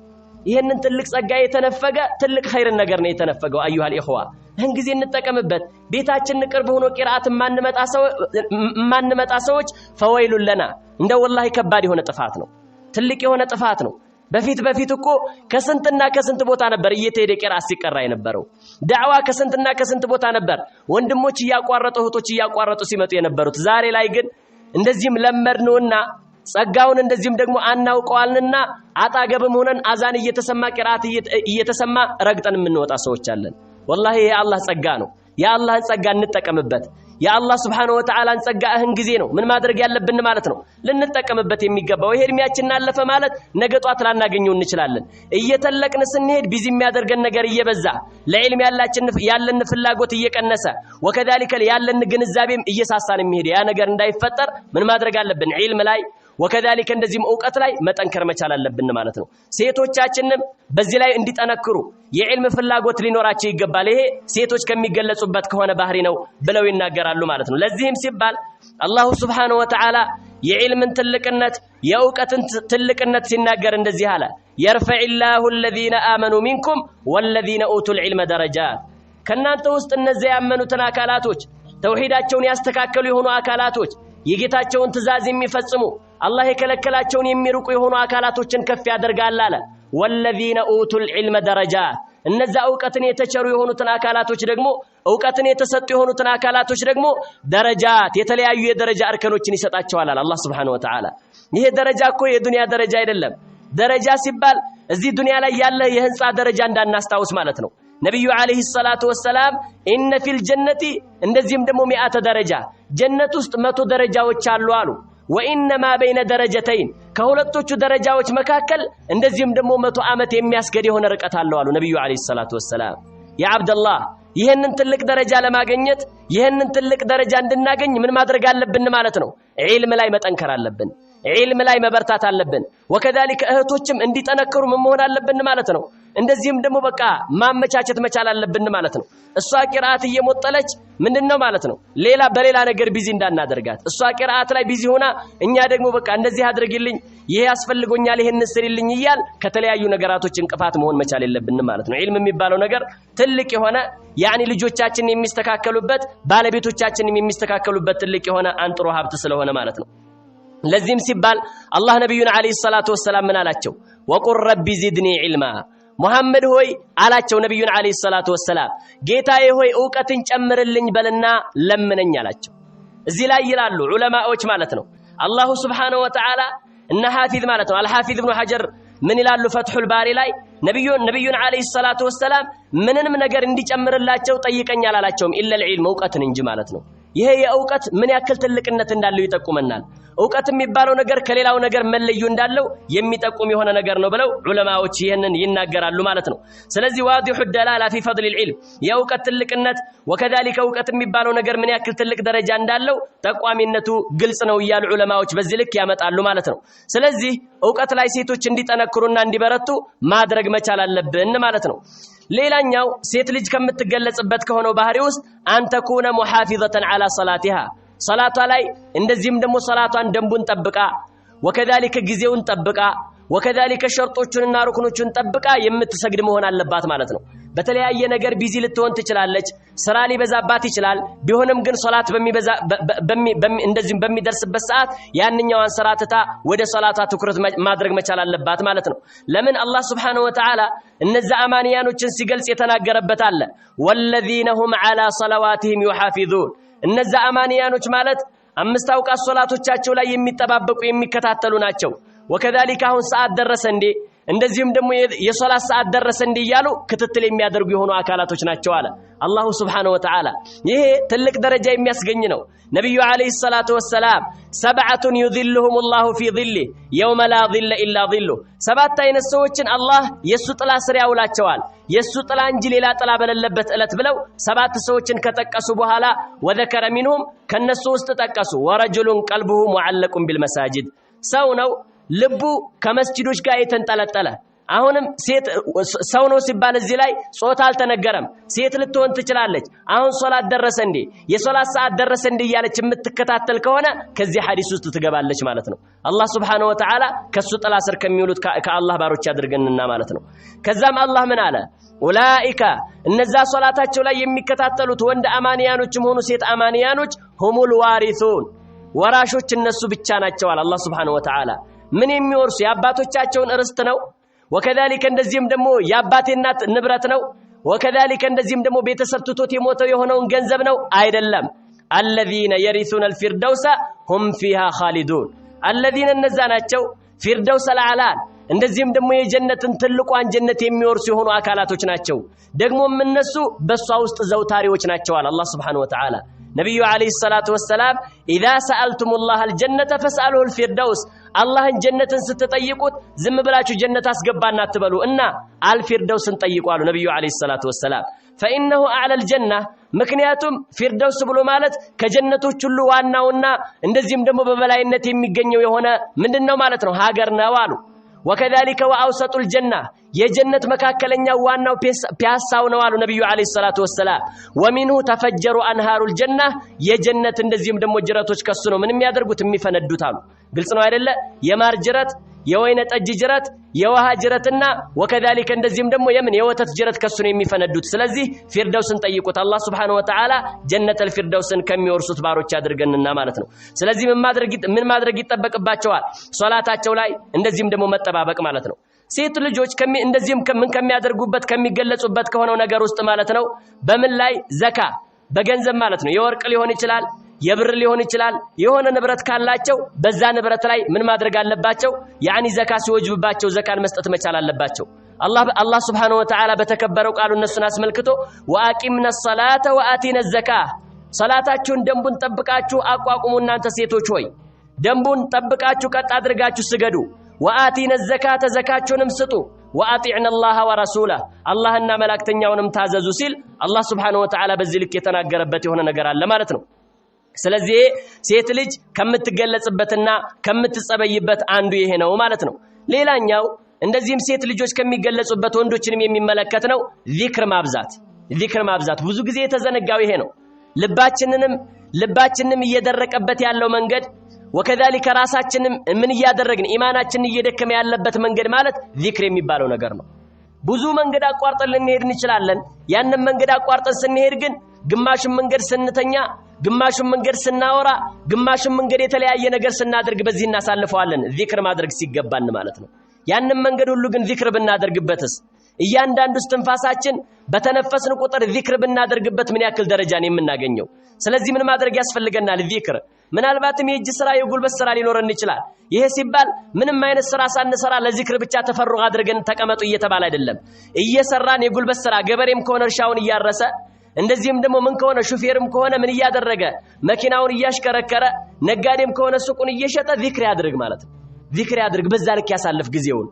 ይሄንን ትልቅ ጸጋ የተነፈገ ትልቅ ኸይር ነገር ነው የተነፈገው አዩሃ الإخوة እህን ጊዜ እንጠቀምበት ቤታችን ቅርብ ሆኖ ቂራአት ማንመጣ ሰዎች ፈወይሉ ለና እንደ ወላሂ ከባድ የሆነ ጥፋት ነው ትልቅ የሆነ ጥፋት ነው በፊት እኮ ከስንትና ከስንት ቦታ ነበር እየተሄደ ቂራአት ሲቀራ የነበረው ዳዕዋ ከስንትና ከስንት ቦታ ነበር ወንድሞች ያቋረጡ እህቶች ያቋረጡ ሲመጡ የነበሩት ዛሬ ላይ ግን እንደዚህም ለመድነውና ጸጋውን እንደዚህም ደግሞ አናውቀዋልና አጣገብም ሆነን አዛን እየተሰማ ቂራአት እየተሰማ ረግጠን የምንወጣ ሰዎች አለን والله يا الله ጸጋ ነው ያ አላህን ጸጋ እንጠቀምበት ያ አላህ Subhanahu Wa Ta'ala ጸጋ እህን ጊዜ ነው ምን ማድረግ ያለብን ማለት ነው ልንጠቀምበት የሚገባው ይሄ እድሜያችን አለፈ ማለት ነገ ጧት ላናገኘው እንችላለን እየተለቅን ስንሄድ ቢዚ የሚያደርገን ነገር እየበዛ ለዕልም ያለን ፍላጎት እየቀነሰ ወከذلك ያለን ግንዛቤም እየሳሳን የሚሄድ ያ ነገር እንዳይፈጠር ምን ማድረግ አለብን ዒልም ላይ ወከذلك እንደዚህም ዕውቀት ላይ መጠንከር መቻል አለብን ማለት ነው ሴቶቻችንም በዚህ ላይ እንዲጠነክሩ የዕልም ፍላጎት ሊኖራቸው ይገባል ይሄ ሴቶች ከሚገለጹበት ከሆነ ባህሪ ነው ብለው ይናገራሉ ማለት ነው ለዚህም ሲባል አላሁ Subhanahu Wa Ta'ala የዕልምን ትልቅነት የዕውቀትን ትልቅነት ሲናገር እንደዚህ አለ يرفعillahu الذين آمنوا منكم والذين أوتوا العلم درجات ከናንተ ውስጥ እነዚያ ያመኑትን አካላቶች ተውሂዳቸውን ያስተካከሉ የሆኑ አካላቶች የጌታቸውን ትእዛዝ የሚፈጽሙ አላህ የከለከላቸውን የሚርቁ የሆኑ አካላቶችን ከፍ ያደርጋል አለ والذين اوتوا العلم درجات እነዛ ዕውቀትን የተቸሩ የሆኑትን አካላቶች ደግሞ ዕውቀትን የተሰጡ የሆኑትን አካላቶች ደግሞ ደረጃት የተለያዩ የደረጃ እርከኖችን ይሰጣቸዋል አላህ Subhanahu Wa Ta'ala ይሄ ደረጃ እኮ የዱንያ ደረጃ አይደለም ደረጃ ሲባል እዚህ ዱንያ ላይ ያለ የህንጻ ደረጃ እንዳናስታውስ ማለት ነው ነብዩ አለይሂ ሰላቱ ወሰለም ኢነ ፊል ጀነቲ እንደዚህም ደግሞ 100 ደረጃ ጀነት ውስጥ 100 ደረጃዎች አሉ አሉ ወኢነማ በይነ ደረጀተይን ከሁለቶቹ ደረጃዎች መካከል እንደዚህም ደግሞ 100 ዓመት የሚያስገድ የሆነ ርቀት አለው አሉ ነብዩ አለይሂ ሰላቱ ወሰለም ያ አብደላህ ይሄንን ትልቅ ደረጃ ለማግኘት ይሄንን ትልቅ ደረጃ እንድናገኝ ምን ማድረግ አለብን ማለት ነው ዒልም ላይ መጠንከር አለብን ዒልም ላይ መበርታት አለብን ወከذلك እህቶችም እንዲጠነከሩ ምን መሆን አለብን ማለት ነው እንደዚህም ደግሞ በቃ ማመቻቸት መቻል አለብን ማለት ነው እሷ ቂራአት እየሞጠለች ምንድነው ማለት ነው ሌላ በሌላ ነገር ቢዚ እንዳናደርጋት እሷ ቂራአት ላይ ቢዚ ሆና እኛ ደግሞ በቃ እንደዚህ አድርግልኝ ይሄ ያስፈልጎኛል ይሄን ስሪልኝ ይያል ከተለያዩ ነገራቶች እንቅፋት መሆን መቻል የለብን ማለት ነው ዒልም የሚባለው ነገር ትልቅ የሆነ ያኒ ልጆቻችን የሚስተካከሉበት ባለቤቶቻችን የሚስተካከሉበት ትልቅ የሆነ አንጥሮ ሀብት ስለሆነ ማለት ነው ለዚህም ሲባል አላህ ነብዩን አለይሂ ሰላቱ ወሰለም ምን አላቸው ወቁር ረቢ ዚድኒ ዒልማ ሙሐመድ ሆይ አላቸው ነብዩን አለይሂ ሰላቱ ወሰለም ጌታዬ ሆይ ዕውቀትን ጨምርልኝ በልና ለምነኝ አላቸው እዚህ ላይ ይላሉ ዑለማዎች ማለት ነው አላሁ Subhanahu Wa Ta'ala እና ሐፊዝ ማለት ነው አልሐፊዝ ኢብኑ ሐጀር ምን ይላሉ ፈትሁል ባሪ ላይ ነብዩን አለይሂ ሰላቱ ወሰለም ምንንም ነገር እንዲጨምርላቸው ጠይቀኝ አላላቸውም ኢለል ዒልም ዕውቀትን እንጂ ማለት ነው። ይሄ የዕውቀት ምን ያክል ትልቅነት እንዳለው ይጠቁመናል። ዕውቀት የሚባለው ነገር ከሌላው ነገር መለዩ እንዳለው የሚጠቁም የሆነ ነገር ነው ብለው ዑለማዎች ይሄንን ይናገራሉ ማለት ነው። ስለዚህ ዋዲሑ ደላላ ፊ ፈድል العلم የዕውቀት ትልቅነት ወከዛሊከ ዕውቀት የሚባለው ነገር ምን ያክል ትልቅ ደረጃ እንዳለው ጠቋሚነቱ ግልጽ ነው እያሉ ዑለማዎች በዚህ ልክ ያመጣሉ ማለት ነው። ስለዚህ ዕውቀት ላይ ሴቶች እንዲጠነክሩና እንዲበረቱ ማድረግ መቻል አለብን ማለት ነው። ሌላኛው ሴት ልጅ ከምትገለጽበት ከሆነው ባህሪ ውስጥ አንተ ኩነ ሙሐፊዘተን ዐላ ሶላቲሃ ሶላቷ ላይ እንደዚህም ደግሞ ሶላቷን ደንቡን ጠብቃ ወከዛሊከ ጊዜውን ጠብቃ ወከዛሊከ ሸርጦቹንና ሩክኖቹን ጠብቃ የምትሰግድ መሆን አለባት ማለት ነው። በተለያየ ነገር ቢዚ ልትሆን ትችላለች፣ ስራ ሊበዛባት ይችላል። ቢሆንም ግን ሶላት እንደዚህም በሚደርስበት ሰዓት ያንኛዋን ስራ ትታ ወደ ሶላቷ ትኩረት ማድረግ መቻል አለባት ማለት ነው። ለምን አላህ Subhanahu Wa Ta'ala እነዛ አማንያኖችን ሲገልጽ የተናገረበት አለ ወለዚነ ሁም ዐላ ሰለዋቲሂም ዩሐፊዙን እነዛ አማንያኖች ማለት አምስት አውቃት ሶላቶቻቸው ላይ የሚጠባበቁ የሚከታተሉ ናቸው። ወከዛሊከ አሁን ሰዓት ደረሰ እንዴ እንደዚህም ደግሞ የሶላት ሰዓት ደረሰ እንዴ እያሉ ክትትል የሚያደርጉ የሆኑ አካላቶች ናቸው አለ አላሁ Subhanahu Wa Ta'ala። ይሄ ትልቅ ደረጃ የሚያስገኝ ነው። ነብዩ አለይሂ ሰላቱ ወሰላም ሰብዓቱን ይذلهم ፊ ظله يوم لا ظل الا ظله ሰባት አይነት ሰዎችን አላህ የሱ ጥላ ስር ያውላቸዋል የሱ ጥላ እንጂ ሌላ ጥላ በሌለበት እለት ብለው ሰባት ሰዎችን ከጠቀሱ በኋላ ወذكر منهم ከነሱ ውስጥ ጠቀሱ ወረጁሉን ቀልቡሁ ሙዓለቁን ቢልመሳጂድ ሰው ነው ልቡ ከመስጂዶች ጋር የተንጠለጠለ። አሁንም ሴት ሰው ነው ሲባል እዚህ ላይ ጾታ አልተነገረም። ሴት ልትሆን ትችላለች። አሁን ሶላት ደረሰ እንዴ የሶላት ሰዓት ደረሰ እንዴ ያለች የምትከታተል ከሆነ ከዚህ ሐዲስ ውስጥ ትገባለች ማለት ነው። አላህ Subhanahu Wa Ta'ala ከሱ ጥላ ስር ከሚውሉት ከአላህ ባሮች ያድርገንና ማለት ነው። ከዛም አላህ ምን አለ ኡላኢካ እነዛ ሶላታቸው ላይ የሚከታተሉት ወንድ አማንያኖችም ሆኑ ሴት አማንያኖች ሁሙል ዋሪሱን ወራሾች እነሱ ብቻ ናቸው አለ አላህ Subhanahu Wa Ta'ala። ምን የሚወርሱ የአባቶቻቸውን ርስት ነው። ወከዛሊከ እንደዚህም ደግሞ የአባቴ እናት ንብረት ነው። ወከዛሊከ እንደዚህም ደግሞ ቤተሰብ ትቶት የሞተው የሆነውን ገንዘብ ነው አይደለም። الذين يرثون الفردوس هم فيها خالدون الذين እነዛ ናቸው ፊርደውስ አልአላን እንደዚህም ደግሞ የጀነትን ትልቋን ጀነት የሚወርሱ የሆኑ አካላቶች ናቸው። ደግሞም እነሱ በሷ ውስጥ ዘውታሪዎች ናቸው አለ አላህ Subhanahu Wa Ta'ala። ነብዩ አለይሂ ሰላቱ ወሰላም اذا سالتم الله الجنه فاسالوه الفردوس አላህን ጀነትን ስትጠይቁት ዝም ብላችሁ ጀነት አስገባና አትበሉ እና አልፊርደውስን ጠይቁ አሉ ነብዩ አለይሂ ሰላቱ ወሰላም። فانه اعلى الجنه ምክንያቱም ፊርደውስ ብሎ ማለት ከጀነቶች ሁሉ ዋናውና እንደዚህም ደግሞ በበላይነት የሚገኘው የሆነ ምንድነው ማለት ነው ሀገር ነው አሉ። وكذلك واوسط الجنه የጀነት መካከለኛው ዋናው ፒያሳው ነው አሉ ነብዩ አለይሂ ሰላቱ ወሰላም። ومنه تفجر انهار الجنه የጀነት እንደዚህም ደግሞ ጅረቶች ከሱ ነው ምንም ያደርጉት የሚፈነዱት አሉ። ግልጽ ነው አይደለ? የማር ጅረት የወይነ ጠጅ ጅረት የውሃ ጅረትና ወከዛሊከ እንደዚህም ደግሞ የወተት ጅረት ከሱ ነው የሚፈነዱት። ስለዚህ ፊርደውስን ጠይቁት አላህ Subhanahu Wa Ta'ala ጀነተል ፊርደውስን ከሚወርሱት ባሮች ያድርገንና ማለት ነው። ስለዚህ ምን ማድረግ ይጠበቅባቸዋል? ሶላታቸው ላይ እንደዚህም ደግሞ መጠባበቅ ማለት ነው። ሴት ልጆች እንደዚህም ከሚያደርጉበት ከሚገለጹበት ከሆነው ነገር ውስጥ ማለት ነው በምን ላይ ዘካ በገንዘብ ማለት ነው የወርቅ ሊሆን ይችላል የብር ሊሆን ይችላል የሆነ ንብረት ካላቸው በዛ ንብረት ላይ ምን ማድረግ አለባቸው? ያኒ ዘካ ሲወጅብባቸው ዘካን መስጠት መቻል አለባቸው። አላህ Subhanahu Wa Ta'ala በተከበረው ቃሉ እነሱን አስመልክቶ ወአቂምነ الصلاة ወአቲነ الزكاة ሶላታችሁን ደንቡን ጠብቃችሁ አቋቁሙ እናንተ ሴቶች ሆይ ደንቡን ጠብቃችሁ ቀጥ አድርጋችሁ ስገዱ። ወአቲነ الزكاة ዘካችሁንም ስጡ። ወአጢዕነ الله ورسوله አላህና መላእክተኛውንም ታዘዙ ሲል አላህ Subhanahu Wa Ta'ala በዚህ ልክ የተናገረበት የሆነ ነገር አለ ማለት ነው። ስለዚህ ሴት ልጅ ከምትገለጽበትና ከምትጸበይበት አንዱ ይሄ ነው ማለት ነው። ሌላኛው እንደዚህም ሴት ልጆች ከሚገለጹበት ወንዶችንም የሚመለከት ነው ዚክር ማብዛት ብዙ ጊዜ የተዘነጋው ይሄ ነው። ልባችንንም እየደረቀበት ያለው መንገድ ወከዛሊከ ራሳችንም ምን እያደረግን ኢማናችንን እየደከመ ያለበት መንገድ ማለት ዚክር የሚባለው ነገር ነው። ብዙ መንገድ አቋርጠን ልንሄድ እንችላለን። ያንን መንገድ አቋርጠን ስንሄድ ግን ግማሹን መንገድ ስንተኛ ግማሹን መንገድ ስናወራ ግማሹን መንገድ የተለያየ ነገር ስናደርግ በዚህ እናሳልፈዋለን ዚክር ማድረግ ሲገባን ማለት ነው። ያንን መንገድ ሁሉ ግን ዚክር ብናደርግበትስ እያንዳንዱ እስትንፋሳችን በተነፈስን ቁጥር ዚክር ብናደርግበት ምን ያክል ደረጃን የምናገኘው። ስለዚህ ምን ማድረግ ያስፈልገናል? ዚክር። ምናልባትም የእጅ ስራ የጉልበት ስራ ሊኖረን ይችላል። ይሄ ሲባል ምንም አይነት ስራ ሳንሰራ ለዚክር ብቻ ተፈሩግ አድርገን ተቀመጡ እየተባለ አይደለም። እየሰራን የጉልበት ስራ ገበሬም ከሆነ እርሻውን እያረሰ እንደዚህም ደግሞ ምን ከሆነ ሹፌርም ከሆነ ምን እያደረገ መኪናውን እያሽከረከረ ነጋዴም ከሆነ ሱቁን እየሸጠ ዚክር ያድርግ ማለት ነው። ዚክር ያድርግ፣ በዛ ልክ ያሳልፍ ጊዜውን።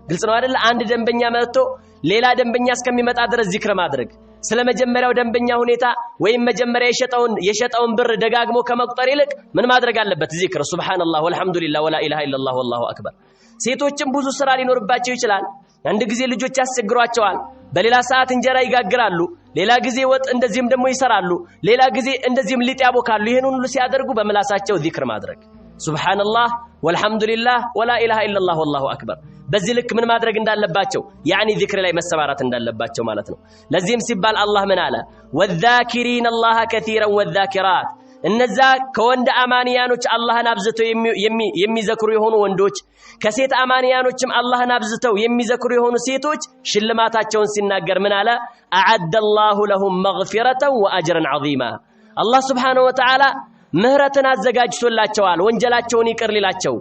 ግልጽ ነው አይደል? አንድ ደንበኛ መጥቶ ሌላ ደንበኛ እስከሚመጣ ድረስ ዚክር ማድረግ፣ ስለመጀመሪያው ደንበኛ ሁኔታ ወይም መጀመሪያ የሸጠውን ብር ደጋግሞ ከመቁጠር ይልቅ ምን ማድረግ አለበት? ዚክር። ሱብሃንአላህ ወልሐምዱሊላህ ወላ ኢላሃ ኢላላህ ወላሁ አክበር። ሴቶችም ብዙ ስራ ሊኖርባቸው ይችላል። አንድ ጊዜ ልጆች ያስቸግሯቸዋል፣ በሌላ ሰዓት እንጀራ ይጋግራሉ፣ ሌላ ጊዜ ወጥ እንደዚህም ደግሞ ይሰራሉ፣ ሌላ ጊዜ እንደዚህም ሊጥ ያቦካሉ። ይሄን ሁሉ ሲያደርጉ በምላሳቸው ዚክር ማድረግ ሱብሃንአላህ ወልሐምዱሊላህ ወላ ኢላሃ ኢላላህ ወላሁ አክበር። በዚህ ልክ ምን ማድረግ እንዳለባቸው ያኒ ዚክር ላይ መሰማራት እንዳለባቸው ማለት ነው። ለዚህም ሲባል አላህ ምን አለ? ወዛኪሪን አላህ ከሲራን ወዛኪራት፣ እነዛ ከወንድ አማንያኖች አላህን አብዝተው የሚዘክሩ የሆኑ ወንዶች ከሴት አማንያኖችም አላህን አብዝተው የሚዘክሩ የሆኑ ሴቶች ሽልማታቸውን ሲናገር ምን አለ? አዓደላሁ ለሁም መግፊረተን ወአጅረን ዐዚማ። አላህ ሱብሓነሁ ወተዓላ ምህረትን አዘጋጅቶላቸዋል ወንጀላቸውን ይቅር ሊላቸው፣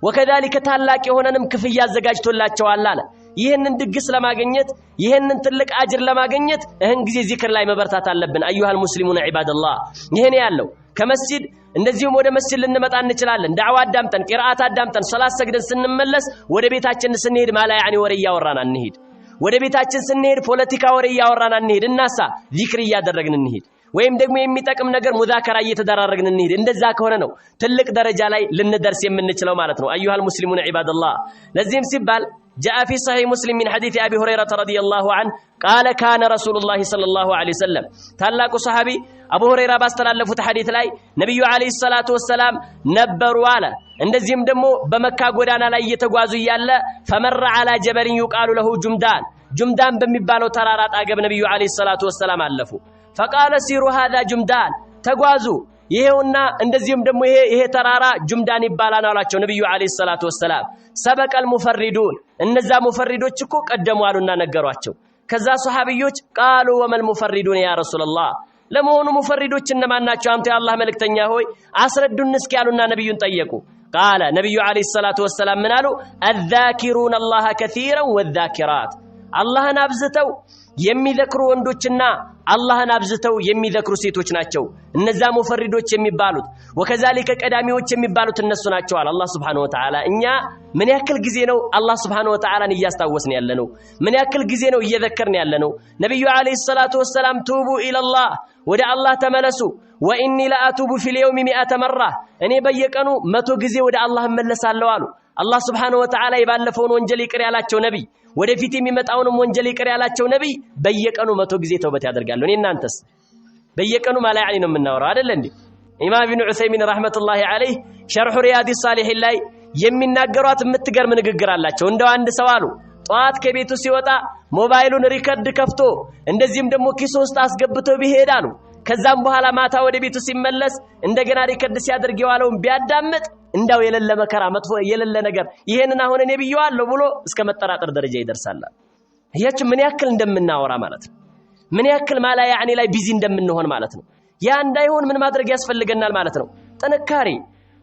ወከዛሊከ ታላቅ የሆነንም ክፍያ አዘጋጅቶላቸዋል አለ። ይህንን ድግስ ለማግኘት ይህንን ትልቅ አጅር ለማግኘት እህን ጊዜ ዚክር ላይ መበርታት አለብን። አዩሃል ሙስሊሙን ዒባደላህ፣ ይሄን ያለው ከመስጂድ እንደዚሁም ወደ መስጂድ ልንመጣ እንችላለን። ዳዕዋ አዳምጠን ቂራአት አዳምጠን ሰላት ሰግደን ስንመለስ ወደ ቤታችን ስንሄድ ማላ ያኒ ወሬ እያወራን እንሂድ። ወደ ቤታችን ስንሄድ ፖለቲካ ወሬ እያወራን እንሂድ። እናሳ ዚክር እያደረግን እንሂድ። ወይም ደግሞ የሚጠቅም ነገር ሙዛከራ እየተደራረግን እንሂድ። እንደዛ ከሆነ ነው ትልቅ ደረጃ ላይ ልንደርስ የምንችለው ማለት ነው። አዩሃል ሙስሊሙን ዒባደላህ። ለዚህም ሲባል جاء في صحيح مسلم من حديث أبي هريرة رضي الله عنه قال كان رسول الله صلى الله عليه وسلم تلاك صحابي أبو هريرة باستلالفت حديث لاي نبي عليه الصلاة والسلام نبروا على እንደዚህም ደግሞ በመካ ጎዳና ላይ እየተጓዙ ያለ فمر على جبل يقال له ጁምዳን በሚባለው ተራራ አጠገብ ነብዩ አለይሂ ሰላቱ ወሰለም አለፉ። فقال سيروا هذا ጁምዳን፣ ተጓዙ ይሄውና እንደዚህም ደግሞ ይሄ ተራራ ጁምዳን ይባላል አላቸው ነብዩ አለይሂ ሰላቱ ወሰለም። ሰበቀል ሙፈሪዱን፣ እነዛ ሙፈሪዶች እኮ ቀደሙ አሉና ነገሯቸው። ከዛ ሱሐቢዮች ቃሉ ወመል ሙፈሪዱን ያ ረሱላህ፣ ለመሆኑ ሙፈሪዶች እነማን ናቸው አንተ የአላህ መልእክተኛ ሆይ አስረዱን እስኪ ያሉና ነብዩን ጠየቁ። ቃለ ነብዩ አለይሂ ሰላቱ ወሰለም ምን አሉ? አዛኪሩን አላህ ከሲራን ወዛኪራት፣ አላህን አብዝተው የሚዘክሩ ወንዶችና አላህን አብዝተው የሚዘክሩ ሴቶች ናቸው እነዛ ሙፈሪዶች የሚባሉት። ወከዛሊከ ቀዳሚዎች የሚባሉት እነሱ ናቸው አለ አላህ Subhanahu Wa Ta'ala። እኛ ምን ያክል ጊዜ ነው አላህ Subhanahu Wa Ta'ala እያስታወስን ያለነው? ምን ያክል ጊዜ ነው እየዘከርን ያለነው? ነብዩ አለይሂ ሰላቱ ወሰለም ቱቡ ኢላላህ፣ ወደ አላህ ተመለሱ። ወኢኒ ለአቱቡ ፊል የውሚ 100 መራ፣ እኔ በየቀኑ 100 ጊዜ ወደ አላህ እመለሳለሁ አሉ። አላህ Subhanahu Wa Ta'ala የባለፈውን ወንጀል ይቅር ያላቸው ነብይ፣ ወደፊት የሚመጣውንም ወንጀል ይቅር ያላቸው ነብይ በየቀኑ 100 ጊዜ ተውበት ያደርጋሉ። እኔ እናንተስ በየቀኑ ማላ ያኒ ነው የምናወራው አይደል እንዴ? ኢማም ኢብኑ ዑሰይሚን ረህመቱላሂ ዐለይሂ ሸርሑ ሪያዲ ሷሊሒን ላይ የሚናገሯት የምትገርም ንግግር አላቸው። እንደው አንድ ሰው አሉ ጧት ከቤቱ ሲወጣ ሞባይሉን ሪከርድ ከፍቶ እንደዚህም ደግሞ ኪሱ ውስጥ አስገብቶ ቢሄድ አሉ ከዛም በኋላ ማታ ወደ ቤቱ ሲመለስ እንደገና ሪከርድ ሲያደርግ የዋለውን ቢያዳምጥ እንዳው የሌለ መከራ መጥፎ የሌለ ነገር ይሄንን አሁን እኔ ብየዋለሁ ብሎ እስከ መጠራጠር ደረጃ ይደርሳል። ይሄች ምን ያክል እንደምናወራ ማለት ነው፣ ምን ያክል ማላ ያኒ ላይ ቢዚ እንደምንሆን ማለት ነው። ያ እንዳይሆን ምን ማድረግ ያስፈልገናል ማለት ነው? ጥንካሬ።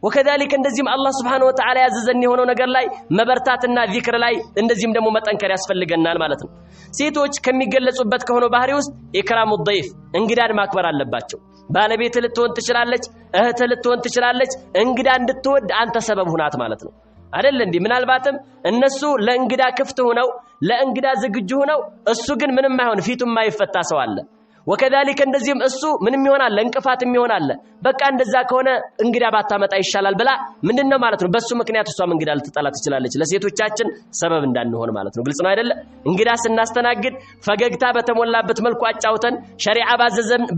ወከዛሊከ እንደዚህም አላህ Subhanahu Wa Ta'ala ያዘዘን የሆነው ነገር ላይ መበርታትና ዚክር ላይ እንደዚህም ደግሞ መጠንከር ያስፈልገናል ማለት ነው። ሴቶች ከሚገለጹበት ከሆነው ባህሪ ውስጥ ኢክራሙ ضيፍ፣ እንግዳን ማክበር አለባቸው። ባለቤት ልትሆን ትችላለች፣ እህት ልትሆን ትችላለች። እንግዳ እንድትወድ አንተ ሰበብ ሁናት ማለት ነው አይደል እንዴ? ምናልባትም እነሱ ለእንግዳ ክፍት ሆነው ለእንግዳ ዝግጁ ሆነው እሱ ግን ምንም አይሆን ፊቱም ማይፈታ ሰው አለ። ወከዛሊከ እንደዚህም እሱ ምንም ይሆናል እንቅፋትም ይሆናል። በቃ እንደዛ ከሆነ እንግዳ ባታመጣ ይሻላል ብላ ምንድነው ማለት ነው በሱ ምክንያት እሷም እንግዳ ልትጠላ ትችላለች። ለሴቶቻችን ሰበብ እንዳንሆን ማለት ነው። ግልጽ ነው አይደለ? እንግዳ ስናስተናግድ ፈገግታ በተሞላበት መልኩ አጫውተን ሸሪዓ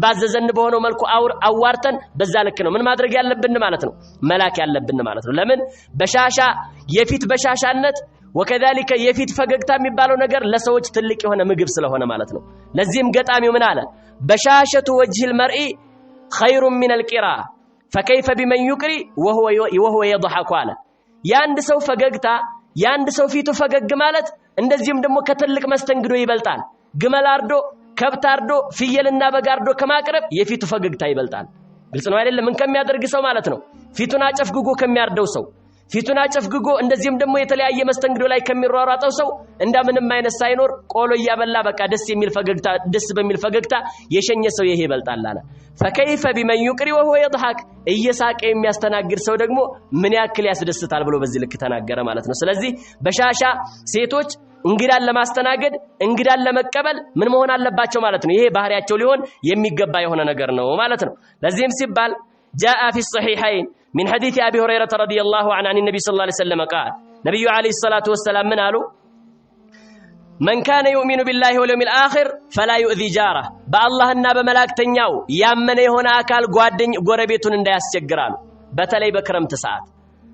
ባዘዘን በሆነው መልኩ አዋርተን በዛ ልክ ነው ምን ማድረግ ያለብን ማለት ነው መላክ ያለብን ማለት ነው። ለምን በሻሻ የፊት በሻሻነት ወከዛሊከ የፊት ፈገግታ የሚባለው ነገር ለሰዎች ትልቅ የሆነ ምግብ ስለሆነ ማለት ነው። ለዚህም ገጣሚው ምን አለ? በሻሸቱ ወጅህ المرء خير من القراء فكيف بمن يقري وهو يضحك አለ። ያንድ ሰው ፈገግታ ያንድ ሰው ፊቱ ፈገግ ማለት እንደዚህም ደግሞ ከትልቅ መስተንግዶ ይበልጣል። ግመል አርዶ ከብት አርዶ ፍየልና በግ አርዶ ከማቅረብ የፊቱ ፈገግታ ይበልጣል። ግልጽ ነው አይደለም? ምን ከሚያደርግ ሰው ማለት ነው? ፊቱን አጨፍግጎ ከሚያርደው ሰው፣ ፊቱን አጨፍግጎ እንደዚህም ደግሞ የተለያየ መስተንግዶ ላይ ከሚሯሯጠው ሰው እንደምንም አይነት ሳይኖር ቆሎ እያበላ በቃ ደስ በሚል ፈገግታ የሸኘ ሰው ይሄ ይበልጣል አለ። فكيف بمن يقري وهو يضحك እየሳቀ የሚያስተናግድ ሰው ደግሞ ምን ያክል ያስደስታል ብሎ በዚህ ልክ ተናገረ ማለት ነው። ስለዚህ በሻሻ ሴቶች እንግዳን ለማስተናገድ እንግዳን ለመቀበል ምን መሆን አለባቸው ማለት ነው? ይሄ ባህሪያቸው ሊሆን የሚገባ የሆነ ነገር ነው ማለት ነው። ለዚህም ሲባል جاء في الصحيحين من حديث أبي هريرة رضي الله عنه عن النبي صلى الله عليه وسلم قال نبي عليه الصلاة والسلام من قالوا من كان يؤمن بالله واليوم الآخر فلا يؤذي جاره بالله النبي ملاك تنياو يامن هنا أكال قربيتون اندى يسجرالو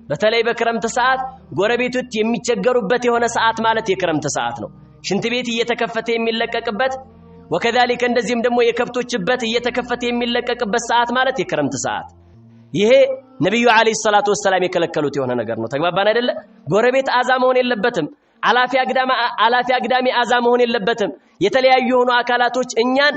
በተለይ በክረምት ሰዓት ጎረቤቶች የሚቸገሩበት የሆነ ሰዓት ማለት የክረምት ሰዓት ነው። ሽንት ቤት እየተከፈተ የሚለቀቅበት ወከዛሊከ እንደዚህም ደግሞ የከብቶችበት እየተከፈተ የሚለቀቅበት ሰዓት ማለት የክረምት ሰዓት። ይሄ ነብዩ አለይሂ ሰላቱ ወሰለም የከለከሉት የሆነ ነገር ነው። ተግባባን አይደለ? ጎረቤት አዛ መሆን የለበትም። አላፊ አግዳሚ አዛ መሆን የለበትም። የተለያዩ የሆኑ አካላቶች እኛን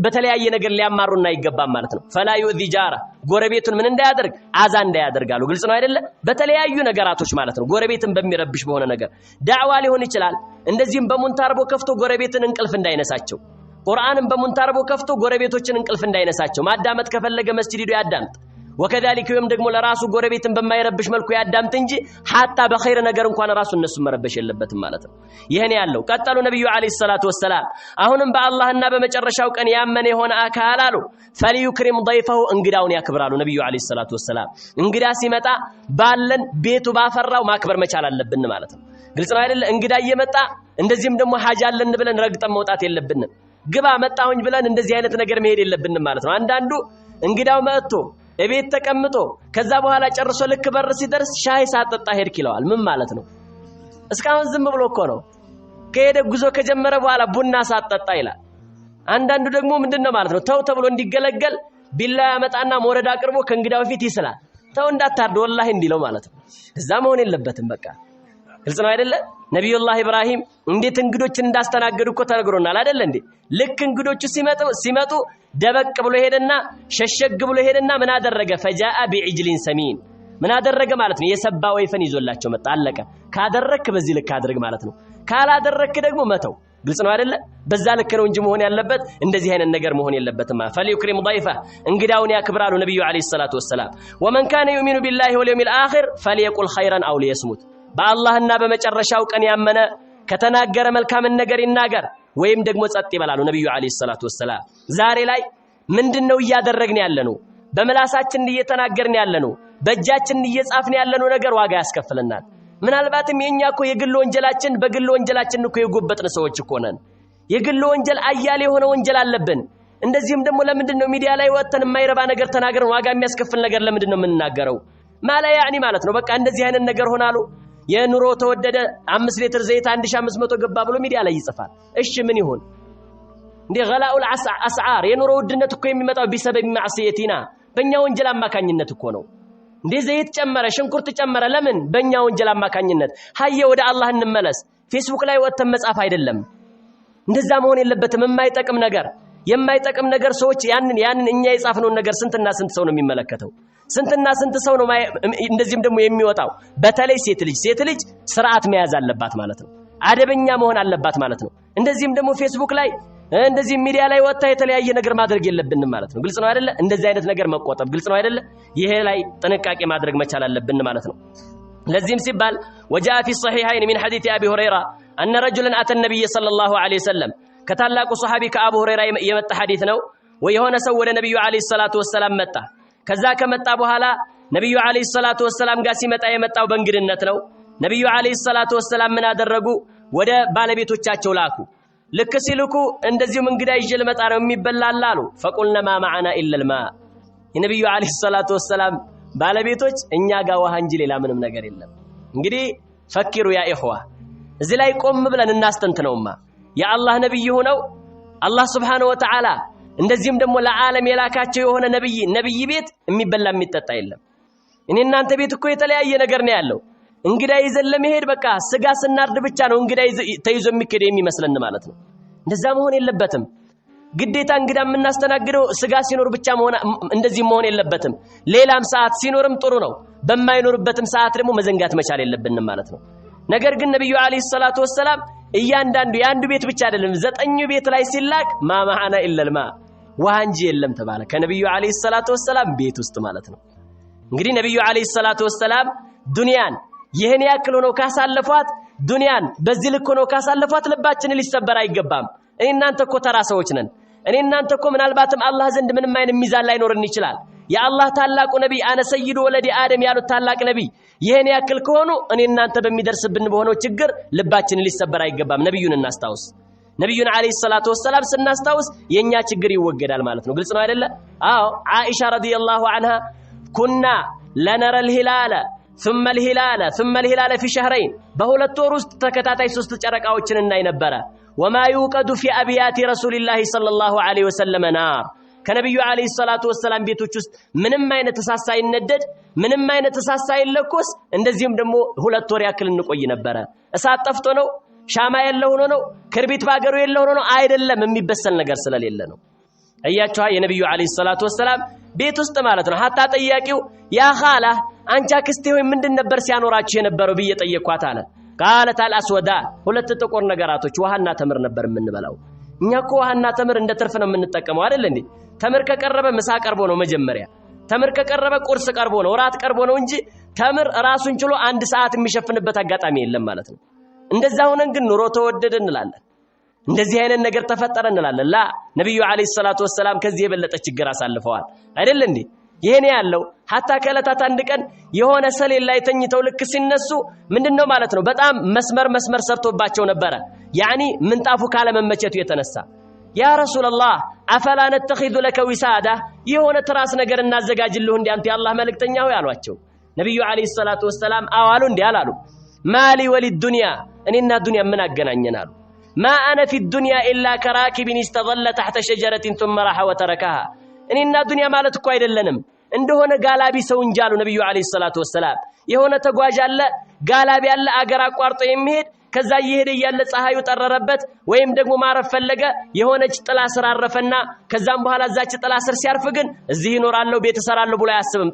በተለያየ ነገር ሊያማሩና ይገባም ማለት ነው። ፈላ ዩዚ ጃራ ጎረቤቱን ምን እንዳያደርግ አዛ እንዳያደርጋሉ። ግልጽ ነው አይደለ? በተለያዩ ነገራቶች ማለት ነው። ጎረቤትን በሚረብሽ በሆነ ነገር ዳዕዋ ሊሆን ይችላል። እንደዚህም በሙንታርቦ ከፍቶ ጎረቤትን እንቅልፍ እንዳይነሳቸው፣ ቁርአንን በሙንታርቦ ከፍቶ ጎረቤቶችን እንቅልፍ እንዳይነሳቸው ማዳመጥ ከፈለገ መስጂድ ሄዶ ያዳምጥ። ወከዛሊከ ወይም ደግሞ ለራሱ ጎረቤትን በማይረብሽ መልኩ ያዳምጥ እንጂ ሐታ በኸይር ነገር እንኳን ራሱ እነሱ መረበሽ የለበትም ማለት ነው። ይሄን ያለው ቀጠሉ ነብዩ አለይሂ ሰላቱ ወሰለም አሁንም በአላህና በመጨረሻው ቀን ያመነ የሆነ አካል አሉ ፈሊዩክሪም ضيفه እንግዳውን ያክብራሉ። ነብዩ አለይሂ ሰላቱ ወሰለም እንግዳ ሲመጣ ባለን ቤቱ ባፈራው ማክበር መቻል አለብን ማለት ነው። ግልጽ ነው አይደለ? እንግዳ እየመጣ እንደዚህም ደግሞ ሐጃ አለን ብለን ረግጠን መውጣት የለብንም። ግባ መጣሁኝ ብለን እንደዚህ አይነት ነገር መሄድ የለብንም ማለት ነው። አንዳንዱ እንግዳው መጥቶ እቤት ተቀምጦ ከዛ በኋላ ጨርሶ ልክ በር ሲደርስ ሻይ ሳጠጣ ሄድክ ይለዋል። ምን ማለት ነው? እስካሁን ዝም ብሎ እኮ ነው። ከሄደ ጉዞ ከጀመረ በኋላ ቡና ሳጠጣ ይላል። አንዳንዱ ደግሞ ምንድነው ማለት ነው? ተው ተብሎ እንዲገለገል ቢላ ያመጣና ሞረድ አቅርቦ ከእንግዳው ፊት ይስላል። ተው እንዳታርድ ወላሂ እንዲለው ማለት ነው። እዛ መሆን የለበትም በቃ። ግልጽ ነው አይደለ? ነብዩላህ ኢብራሂም እንዴት እንግዶችን እንዳስተናገዱ እኮ ተነግሮናል አይደለ እንዴ? ልክ እንግዶቹ ሲመጡ ደበቅ ብሎ ሄደና ሸሸግ ብሎ ሄደና ምን አደረገ? ፈጃአ ቢዕጅሊን ሰሚን ምን አደረገ ማለት ነው? የሰባ ወይፈን ይዞላቸው መጣ። አለቀ። ካደረክ በዚህ ልክ አድርግ ማለት ነው። ካላደረክ ደግሞ መተው። ግልጽ ነው አይደለ? በዛ ልክ ነው እንጂ መሆን ያለበት እንደዚህ አይነት ነገር መሆን የለበትም። ፈሊዩክሪም ضيفه እንግዳውን ያክብራሉ ነብዩ አለይሂ ሰላቱ ወሰለም። ወመን ካነ ዩሚኑ ቢላሂ ወልየውሚል አኺር ፈሊየቁል ኸይረን አው ሊየስሙት በአላህና በመጨረሻው ቀን ያመነ ከተናገረ መልካምን ነገር ይናገር ወይም ደግሞ ጸጥ ይበላሉ ነብዩ አለይሂ ሰላቱ ወሰለም። ዛሬ ላይ ምንድነው እያደረግን ያለነው? በመላሳችን እየተናገርን ያለነው፣ በእጃችን እየጻፍን ያለነው ነገር ዋጋ ያስከፍለናል። ምናልባትም የኛ እኮ የግል ወንጀላችን በግል ወንጀላችን እኮ የጎበጥን ሰዎች እኮ ነን። የግል ወንጀል አያሌ የሆነ ወንጀል አለብን። እንደዚህም ደግሞ ለምንድነው ሚዲያ ላይ ወጥተን የማይረባ ነገር ተናገርን ዋጋ የሚያስከፍል ነገር ለምንድነው የምንናገረው? ማላ ያኒ ማለት ነው። በቃ እንደዚህ አይነት ነገር ሆናሉ። የኑሮ ተወደደ 5 ሊትር ዘይት 1500 ገባ ብሎ ሚዲያ ላይ ይጽፋል። እሺ ምን ይሁን እንዴ? ገላኡል አስዓር የኑሮ ውድነት እኮ የሚመጣው ቢሰበብ ማዕሲየቲና በእኛ ወንጀል አማካኝነት እኮ ነው። እንዴ ዘይት ጨመረ፣ ሽንኩርት ጨመረ፣ ለምን? በእኛ ወንጀል አማካኝነት። ሀየ ወደ አላህ እንመለስ። ፌስቡክ ላይ ወጥተን መጻፍ አይደለም። እንደዛ መሆን የለበትም። የማይጠቅም ነገር ሰዎች ያንን እኛ የጻፍነውን ነገር ስንትና ስንት ሰው ነው የሚመለከተው? ስንትና ስንት ሰው ነው እንደዚህም ደግሞ የሚወጣው? በተለይ ሴት ልጅ ስርዓት መያዝ አለባት ማለት ነው። አደበኛ መሆን አለባት ማለት ነው። እንደዚህም ደግሞ ፌስቡክ ላይ እንደዚህ ሚዲያ ላይ ወጣ የተለያየ ነገር ማድረግ የለብንም ማለት ነው። ግልጽ ነው አይደለ? እንደዚህ አይነት ነገር መቆጠብ ግልጽ ነው አይደለ? ይሄ ላይ ጥንቃቄ ማድረግ መቻል አለብን ማለት ነው። ለዚህም ሲባል وجاء في الصحيحين من حديث ابي هريره ان رجلا اتى النبي صلى الله عليه وسلم ከታላቁ ሱሐቢ ከአቡ ሁረይራ የመጣ ሐዲስ ነው። ወየሆነ ሰው ወደ ነብዩ አለይሂ ሰላቱ ወሰለም መጣ። ከዛ ከመጣ በኋላ ነብዩ አለይሂ ሰላቱ ወሰለም ጋር ሲመጣ የመጣው በእንግድነት ነው። ነብዩ አለይሂ ሰላቱ ወሰለም ምን አደረጉ? ወደ ባለቤቶቻቸው ላኩ። ልክ ሲልኩ እንደዚሁም እንግዳ ይዤ ልመጣ ነው የሚበላል አሉ። ፈቁልነ ማ ማዓና ኢለል ማ የነብዩ አለይሂ ሰላቱ ወሰለም ባለቤቶች እኛ ጋር ውሃ እንጂ ሌላ ምንም ነገር የለም። እንግዲህ ፈኪሩ ያ ኢኽዋ እዚህ ላይ ቆም ብለን እናስተንትነውማ የአላህ ነብይ ሆነው አላህ Subhanahu Wa Ta'ala እንደዚህም ደግሞ ለዓለም የላካቸው የሆነ ነብይ ቤት የሚበላ የሚጠጣ የለም። እኔ እናንተ ቤት እኮ የተለያየ ነገር ነው ያለው። እንግዳ ይዘን ለመሄድ በቃ ስጋ ስናርድ ብቻ ነው እንግዳ ተይዞ የሚከደ የሚመስለን ማለት ነው። እንደዛ መሆን የለበትም። ግዴታ እንግዳ የምናስተናግደው ስጋ ሲኖር ብቻ እንደዚህ መሆን የለበትም። ሌላም ሰዓት ሲኖርም ጥሩ ነው። በማይኖርበትም ሰዓት ደግሞ መዘንጋት መቻል የለብንም ማለት ነው። ነገር ግን ነብዩ አለይሂ ሰላቱ ወሰለም እያንዳንዱ የአንዱ ቤት ብቻ አይደለም 9 ቤት ላይ ሲላክ ማማና ኢላልማ ውሃ እንጂ የለም ተባለ ከነብዩ አለይሂ ሰላቱ ወሰለም ቤት ውስጥ ማለት ነው። እንግዲህ ነብዩ አለይሂ ሰላቱ ወሰለም ዱንያን ይሄን ያክል ሆኖ ካሳለፏት ዱንያን በዚህ ልክ ሆኖ ካሳለፏት ልባችን ሊሰበር አይገባም። እኔ እናንተ እኮ ተራ ሰዎች ነን። እኔ እናንተ እኮ ምናልባትም አላህ ዘንድ ምንም አይነት ሚዛን ላይኖርን ይችላል። የአላህ ታላቁ ነብይ አነ ሰይዱ ወለዲ አደም ያሉት ታላቅ ነብይ ይሄን ያክል ከሆኑ እኔ እናንተ በሚደርስብን በሆነው ችግር ልባችን ሊሰበር አይገባም። ነብዩን እናስታውስ። ነብዩን አለይሂ ሰላቱ ወሰለም ስናስታውስ የኛ ችግር ይወገዳል ማለት ነው። ግልጽ ነው አይደለ? አዎ ዓኢሻ ረዲየላሁ ዐንሃ ኩና ለነረ الهلال ثم الهلال ثم الهلال في شهرين በሁለት ወር ውስጥ ተከታታይ 3 ጨረቃዎችን እናይ ነበር። وما يوقد في ابيات رسول الله صلى الله عليه وسلم نار ከነብዩ አለይሂ ሰላቱ ወሰለም ቤቶች ውስጥ ምንም አይነት እሳት ሳይነደድ ምንም አይነት እሳት ሳይለኮስ እንደዚህም ደግሞ 2 ወር ያክል እንቆይ ነበር። እሳት ጠፍቶ ነው? ሻማ ያለው ሆኖ ነው? ክርቢት ባገሩ ያለው ሆኖ ነው? አይደለም፣ የሚበሰል ነገር ስለሌለ ነው። አያችሁ የነብዩ አለይሂ ሰላቱ ወሰለም ቤት ውስጥ ማለት ነው። ሐታ ጠያቂው ያ ኻላ አንቺ አክስቴ ሆይ ምንድን ነበር ሲያኖራችሁ የነበረው ብዬ ጠየቅኳት አለ። ቃለት አልአስወዳ 2 ጥቁር ነገራቶች ውሃና ተምር ነበር የምንበላው። እኛ እኮ ውሃና ተምር እንደ ትርፍ ነው የምንጠቀመው አይደል እንዴ? ተምር ከቀረበ ምሳ ቀርቦ ነው መጀመሪያ። ተምር ከቀረበ ቁርስ ቀርቦ ነው፣ ራት ቀርቦ ነው እንጂ ተምር ራሱን ችሎ 1 ሰዓት የሚሸፍንበት አጋጣሚ የለም ማለት ነው። እንደዛ ሆነን ግን ኑሮ ተወደደ እንላለን። እንደዚህ አይነት ነገር ተፈጠረ እንላለን። ላ ነብዩ አለይሂ ሰላቱ ወሰለም ከዚህ የበለጠ ችግር አሳልፈዋል አይደል እንዴ? ይሄን ያለው ሐታ ከለታት አንድ ቀን የሆነ ሰሌን ላይ ተኝተው ልክ ሲነሱ ምንድነው ማለት ነው በጣም መስመር ሰርቶባቸው ነበር። ያኒ ምንጣፉ ካለ መመቸቱ የተነሳ ያ ረሱላህ አፈላ ነተኺዙ ለከ ዊሳዳ የሆነ ትራስ ነገር እናዘጋጅልህ እንዴ አንተ የአላህ መልእክተኛ ሆይ አሏቸው። ነብዩ አለይሂ ሰላቱ ወሰለም አዋሉ እንዴ አላሉ። ማሊ ወሊዱንያ እኔና ዱንያ ምን አገናኘናሉ? ما أنا في الدنيا إلا كراكب استظل تحت شجرة ثم راح وتركها እኔና ዱንያ ማለት እኮ አይደለንም እንደሆነ ጋላቢ ሰው እንጃሉ ነብዩ አለይሂ ሰላቱ ወሰለም የሆነ ተጓዥ አለ ጋላቢ አለ አገር አቋርጦ የሚሄድ ከዛ ይሄደ ያለ ፀሐዩ ጠረረበት ወይም ደግሞ ማረፍ ፈለገ የሆነች ጥላ ስር አረፈና ከዛም በኋላ እዛች ጥላ ስር ሲያርፍ ግን እዚህ ይኖራለው ቤት ሰራለው ብሎ አያስብም።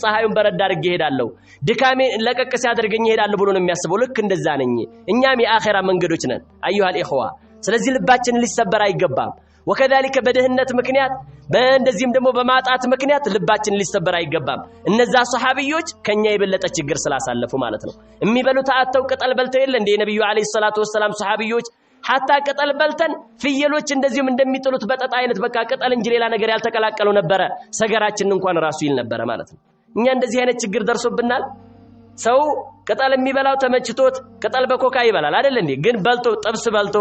ፀሐዩን በረድ አድርጌ እሄዳለሁ ድካሜ ለቀቅ ሲያደርገኝ እሄዳለሁ ብሎ ነው የሚያስበው። ልክ እንደዛ ነኝ እኛም የአኺራ መንገዶች ነን አዩሃ الإخوة። ስለዚህ ልባችን ሊሰበር አይገባም። ወከذلك በደህነት ምክንያት በእንደዚህም ደግሞ በማጣት ምክንያት ልባችን ሊሰበር አይገባም። እነዛ ሱሐቢዮች ከኛ የበለጠ ችግር ስላሳለፉ ማለት ነው። የሚበሉት አጥተው ቅጠል በልተው የለ እንደ ነብዩ አለይሂ ሰላቱ ወሰለም ሱሐቢዮች ሐታ ቅጠል በልተን ፍየሎች እንደዚህም እንደሚጥሉት በጠጣ አይነት በቃ ቅጠል እንጂ ሌላ ነገር ያልተቀላቀለው ነበር ሰገራችን እንኳን ራሱ ይል ነበር ማለት ነው። እኛ እንደዚህ አይነት ችግር ደርሶብናል። ሰው ቅጠል የሚበላው ተመችቶት ቅጠል በኮካ ይበላል አይደል እንዴ? ግን በልቶ ጥብስ በልቶ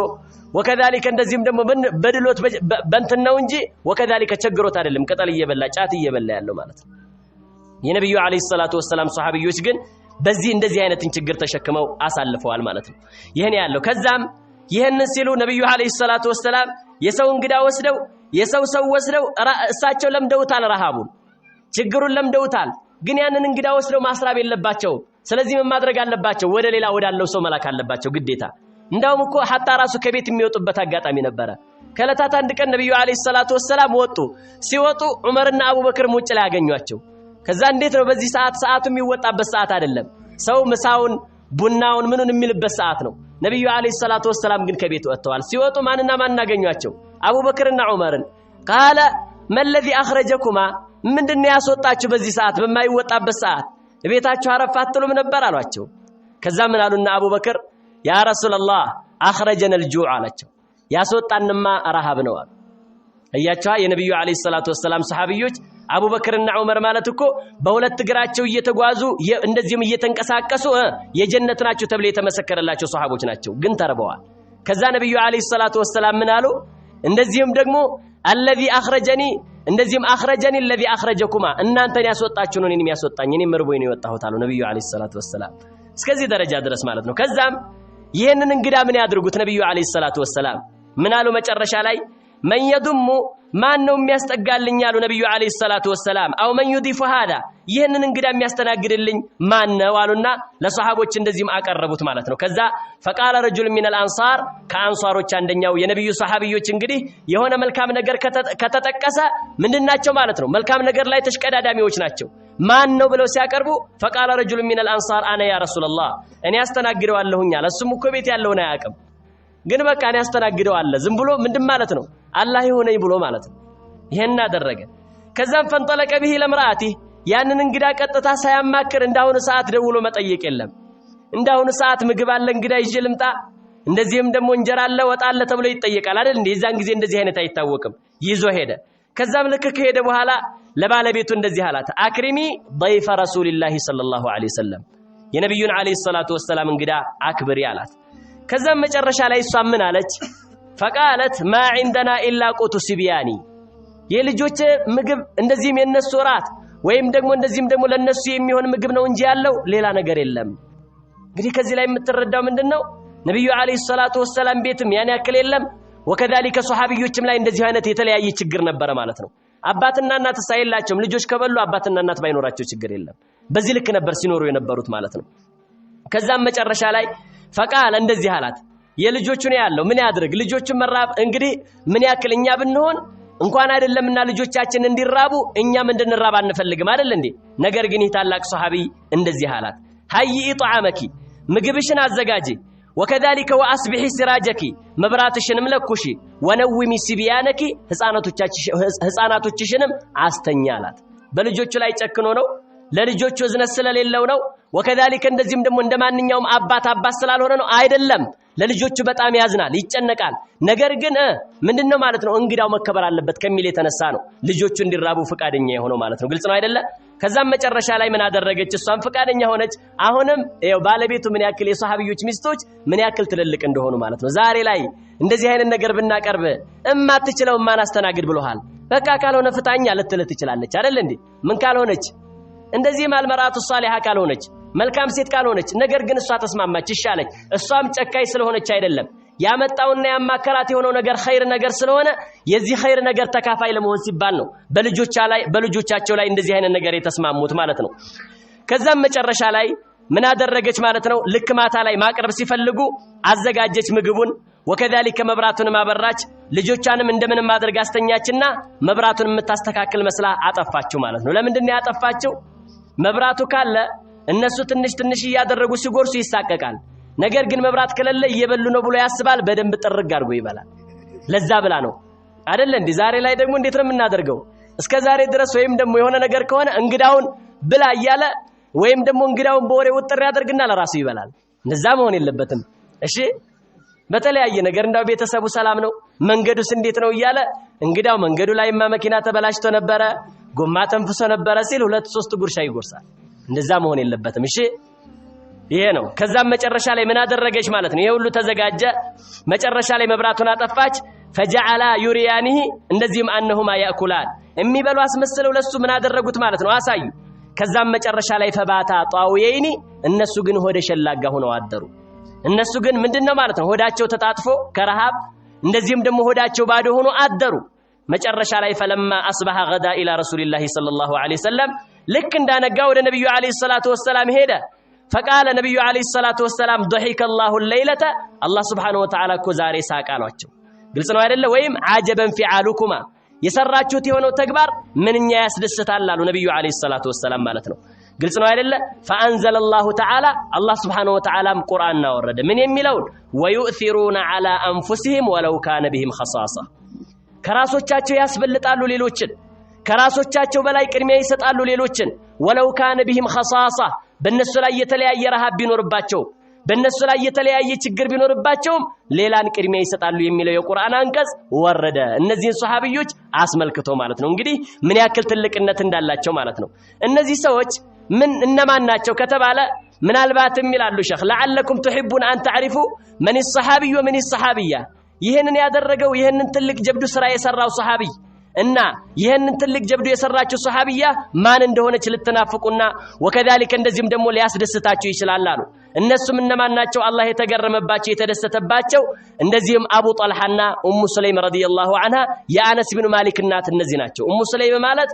ወከذلك እንደዚህም ደግሞ በድሎት በእንትን ነው እንጂ ወከذلك ቸግሮት አይደለም ቅጠል እየበላ ጫት እየበላ ያለው ማለት ነው። የነብዩ አለይሂ ሰላቱ ወሰለም ሱሐቢዮች ግን በዚህ እንደዚህ አይነትን ችግር ተሸክመው አሳልፈዋል ማለት ነው። ይሄን ያለው ከዛም ይሄንን ሲሉ ነብዩ አለይሂ ሰላቱ ወሰለም የሰው እንግዳ ወስደው ሰው ወስደው እሳቸው ለምደውታል፣ ረሃቡን ችግሩን ለምደውታል። ግን ያንን እንግዳ ወስደው ማስራብ የለባቸው። ስለዚህ ምን ማድረግ አለባቸው? ወደ ሌላ ወዳለው ሰው መላክ አለባቸው ግዴታ። እንዳውም እኮ ሐታ ራሱ ከቤት የሚወጡበት አጋጣሚ ነበር። ከለታት አንድ ቀን ነብዩ አለይሂ ሰላቱ ወሰለም ወጡ። ሲወጡ ዑመርና አቡበክር ውጭ ላይ ያገኟቸው። ከዛ እንዴት ነው በዚህ ሰዓቱ የሚወጣበት ሰዓት አይደለም። ሰው ምሳውን ቡናውን ምኑን የሚልበት ሰዓት ነው። ነብዩ አለይሂ ሰላቱ ወሰለም ግን ከቤት ወጥተዋል። ሲወጡ ማንና ማን አገኟቸው? አቡበክርና ዑመርን። ቃለ መለዚ አخرجكما ምንድነው ያስወጣችሁ በዚህ ሰዓት በማይወጣበት ሰዓት ቤታችሁ አረፍ አትሉም ነበር አሏቸው። ከዛ ምን አሉና አቡበክር ያ ረሱላህ አخرجنا الجوع አላቸው። ያስወጣንማ ረሃብ ነው አሉ። አያችሁ የነብዩ አለይሂ ሰላቱ ወሰለም ሱሐቢዮች አቡበክርና ዑመር ማለት እኮ በሁለት እግራቸው እየተጓዙ እንደዚህም እየተንቀሳቀሱ የጀነት ናቸው ተብሎ የተመሰከረላቸው ሱሐቦች ናቸው። ግን ተርበዋል። ከዛ ነብዩ አለይሂ ሰላቱ ወሰለም ምን አሉ? እንደዚህም ደግሞ الذي اخرجني እንደዚህም اخرجني الذي اخرجكما እናንተን ያስወጣችሁ ነው እኔንም ያስወጣኝ እኔም መርቦኝ ነው የወጣሁት አሉ ነብዩ አለይሂ ሰላቱ ወሰለም። እስከዚህ ደረጃ ድረስ ማለት ነው። ከዛም ይሄንን እንግዳ ምን ያድርጉት ነብዩ አለይሂ ሰላቱ ወሰለም ምን አሉ መጨረሻ ላይ? من يضم ማን ነው የሚያስጠጋልኝ ያሉ ነብዩ አለይሂ ሰላቱ ወሰለም አው መን يضيف هذا ይሄንን እንግዳ የሚያስተናግድልኝ ማን ነው አሉና ለሷሃቦች እንደዚህም አቀረቡት ማለት ነው ከዛ فقال رجل من الانصار ከአንሷሮች አንደኛው የነብዩ ሷሃቢዎች እንግዲህ የሆነ መልካም ነገር ከተጠቀሰ ምንድናቸው ማለት ነው መልካም ነገር ላይ ተሽቀዳዳሚዎች ናቸው ማን ነው ብለው ሲያቀርቡ فقال رجل من الانصار انا يا رسول الله እኔ አስተናግደዋለሁኝ አለ እሱም እኮ ቤት ያለው ነው ያቀም ግን በቃ እኔ አስተናግደዋለሁ ዝም ብሎ ምንድን ማለት ነው አላህ ይሆነኝ ብሎ ማለት ነው ይሄን አደረገ ከዛም ፈንጠለቀ به ለምራአቲ ያንን እንግዳ ቀጥታ ሳያማክር እንዳሁን ሰዓት ደውሎ መጠየቅ የለም እንዳሁን ሰዓት ምግብ አለ እንግዳ ይዤ ልምጣ እንደዚህም ደግሞ እንጀራ አለ ወጣ አለ ተብሎ ይጠየቃል አይደል እንዴ የዛን ጊዜ እንደዚህ አይነት አይታወቅም ይዞ ሄደ ከዛም ልክ ከሄደ በኋላ ለባለቤቱ እንደዚህ አላት አክሪሚ ضيف رسول الله صلى الله عليه وسلم የነብዩን አለይሂ ሰላቱ ወሰለም እንግዳ አክብሪ አላት ከዛም መጨረሻ ላይ እሷ ምን አለች فقالت ما عندنا الا قوت سبياني የልጆች ምግብ እንደዚህም የነሱ ራት ወይም ደግሞ እንደዚህም ደግሞ ለነሱ የሚሆን ምግብ ነው እንጂ ያለው ሌላ ነገር የለም እንግዲህ ከዚህ ላይ የምትረዳው ምንድነው ነብዩ አለይሂ ሰላቱ ወሰለም ቤትም ያን ያክል የለም ወከዳሊከ ሷሃቢዮችም ላይ እንደዚህ አይነት የተለያየ ችግር ነበር ማለት ነው አባትና እናት ሳይላቸውም ልጆች ከበሉ አባትና እናት ባይኖራቸው ችግር የለም በዚህ ልክ ነበር ሲኖሩ የነበሩት ማለት ነው ከዛም መጨረሻ ላይ فقال እንደዚህ አላት የልጆቹን ያለው ምን ያድርግ ልጆቹን መራብ እንግዲህ ምን ያክል እኛ ብንሆን እንኳን አይደለምና ልጆቻችን እንዲራቡ እኛም እንድንራብ አንፈልግም አይደል እንዴ ነገር ግን ይታላቅ ሷሃቢ እንደዚህ አላት ሃይ ኢጣዓመኪ ምግብሽን አዘጋጂ وكذلك واصبحي سراجك መብራትሽንም ለኩሺ ወነውሚ ሲቢያነኪ ህፃናቶችሽንም አስተኛላት በልጆቹ ላይ ጨክኖ ነው ለልጆቹ እዝነት ስለሌለው ነው وكذلك እንደዚህም ደግሞ እንደማንኛውም አባት ስላልሆነ ነው አይደለም ለልጆቹ በጣም ያዝናል ይጨነቃል ነገር ግን ምንድነው ማለት ነው እንግዳው መከበር አለበት ከሚል የተነሳ ነው ልጆቹ እንዲራቡ ፍቃደኛ የሆነው ማለት ነው ግልጽ ነው አይደለ ከዛም መጨረሻ ላይ ምን አደረገች እሷም ፍቃደኛ ሆነች አሁንም ይኸው ባለቤቱ ምን ያክል የሷሃቢዎች ሚስቶች ምን ያክል ትልልቅ እንደሆኑ ማለት ነው ዛሬ ላይ እንደዚህ አይነት ነገር ብናቀርብ እማትችለው ማን አስተናግድ ብሎሃል በቃ ካልሆነ ፍታኛ ልትል ትችላለች አይደል እንዴ ምን ካልሆነች እንደዚህ ማልመራቱ ሷሊሃ ካልሆነች መልካም ሴት ካልሆነች ነገር ግን እሷ ተስማማች ይሻለች እሷም ጨካይ ስለሆነች አይደለም ያመጣውና ያማከራት የሆነው ነገር ኸይር ነገር ስለሆነ የዚህ ኸይር ነገር ተካፋይ ለመሆን ሲባል ነው በልጆቻቸው ላይ እንደዚህ አይነት ነገር የተስማሙት ማለት ነው ከዛም መጨረሻ ላይ ምን አደረገች ማለት ነው ልክ ማታ ላይ ማቅረብ ሲፈልጉ አዘጋጀች ምግቡን ወከዳሊከ መብራቱን ማበራች ልጆቻንም እንደምንም ማድረግ አስተኛችና መብራቱን የምታስተካክል መስላ አጠፋችው ማለት ነው ለምንድን ነው ያጠፋችው መብራቱ ካለ እነሱ ትንሽ ያደረጉ ሲጎርሱ ይሳቀቃል ነገር ግን መብራት ከሌለ እየበሉ ነው ብሎ ያስባል በደንብ ጥርግ አድርጎ ይበላል ለዛ ብላ ነው አይደል እንዴ ዛሬ ላይ ደግሞ እንዴት ነው የምናደርገው እስከ ዛሬ ድረስ ወይም ደግሞ የሆነ ነገር ከሆነ እንግዳውን ብላ እያለ ወይም ደግሞ እንግዳውን በወሬ ውጥር ያደርግና ለራሱ ይበላል እንደዛ መሆን የለበትም እሺ በተለያየ ነገር እንዳው ቤተሰቡ ሰላም ነው መንገዱስ እንዴት ነው እያለ እንግዳው መንገዱ ላይማ መኪና ተበላሽቶ ነበረ ጎማ ተንፍሶ ነበረ ሲል 2-3 ጉርሻ ይጎርሳል እንደዛ መሆን የለበትም እሺ ይሄ ነው ከዛም መጨረሻ ላይ ምን አደረገች ማለት ነው ይሄ ሁሉ ተዘጋጀ መጨረሻ ላይ መብራቱን አጠፋች فجعل يريانه እንደዚህም انهما ياكلان የሚበሉ አስመስለው ለሱ ምን አደረጉት ማለት ነው አሳዩ ከዛም መጨረሻ ላይ ፈባታ ጣውየኒ እነሱ ግን ሆደ ሸላጋ ሆነው አደሩ እነሱ ግን ምንድነው ማለት ነው ሆዳቸው ተጣጥፎ ከረሃብ እንደዚህም ደግሞ ሆዳቸው ባዶ ሆኖ አደሩ መጨረሻ ላይ فلما اصبح غدا الى رسول الله صلى الله عليه وسلم ልክ እንዳነጋ ወደ ነብዩ አለይሂ ሰላቱ ወሰለም ሄደ فقال نبي عليه الصلاه والسلام ضحك الله الليله الله سبحانه وتعالى كزاري ساقالواچو ግልጽ ነው አይደለ ወይም عجبا فعالكما የሰራችሁት የሆነው ተግባር ምንኛ ያስደስታል አሉ ነብዩ አለይሂ ሰላቱ ወሰለም ማለት ነው ግልጽ ነው አይደለ فانزل الله تعالى الله سبحانه وتعالى ቁርአን አወረደ ምን የሚለው ويؤثرون على انفسهم ولو كان بهم خصاصه ከራሶቻቸው ያስበልጣሉ ሌሎችን ከራሶቻቸው በላይ ቅድሚያ ይሰጣሉ ሌሎችን ولو كان بهم خصاصه በእነሱ ላይ የተለያየ ረሃብ ቢኖርባቸው በእነሱ ላይ የተለያየ ችግር ቢኖርባቸው ሌላን ቅድሚያ ይሰጣሉ የሚለው የቁርአን አንቀጽ ወረደ እነዚህን ሱሐቢዎች አስመልክቶ ማለት ነው እንግዲህ ምን ያክል ትልቅነት እንዳላቸው ማለት ነው እነዚህ ሰዎች ምን እነማን ናቸው ከተባለ ምናልባትም ይላሉ ሸኽ لعلكم تحبون ان تعرفوا من الصحابي ومن الصحابيه ይሄንን ያደረገው ይሄንን ትልቅ ጀብዱ ስራ የሰራው ሱሐቢ እና ይሄንን ትልቅ ጀብዱ የሰራችው ሱሐቢያ ማን እንደሆነች ልትናፍቁና ወከዛሊከ እንደዚህም ደግሞ ሊያስደስታችሁ ይችላል አሉ። እነሱም እነማን ናቸው? አላህ የተገረመባቸው የተደሰተባቸው እንደዚህም አቡ ጠልሐና ኡሙ ሱለይም ረዲየላሁ ዐንሃ የአነስ ኢብኑ ማሊክ እናት እነዚህ ናቸው። ኡሙ ሱለይም ማለት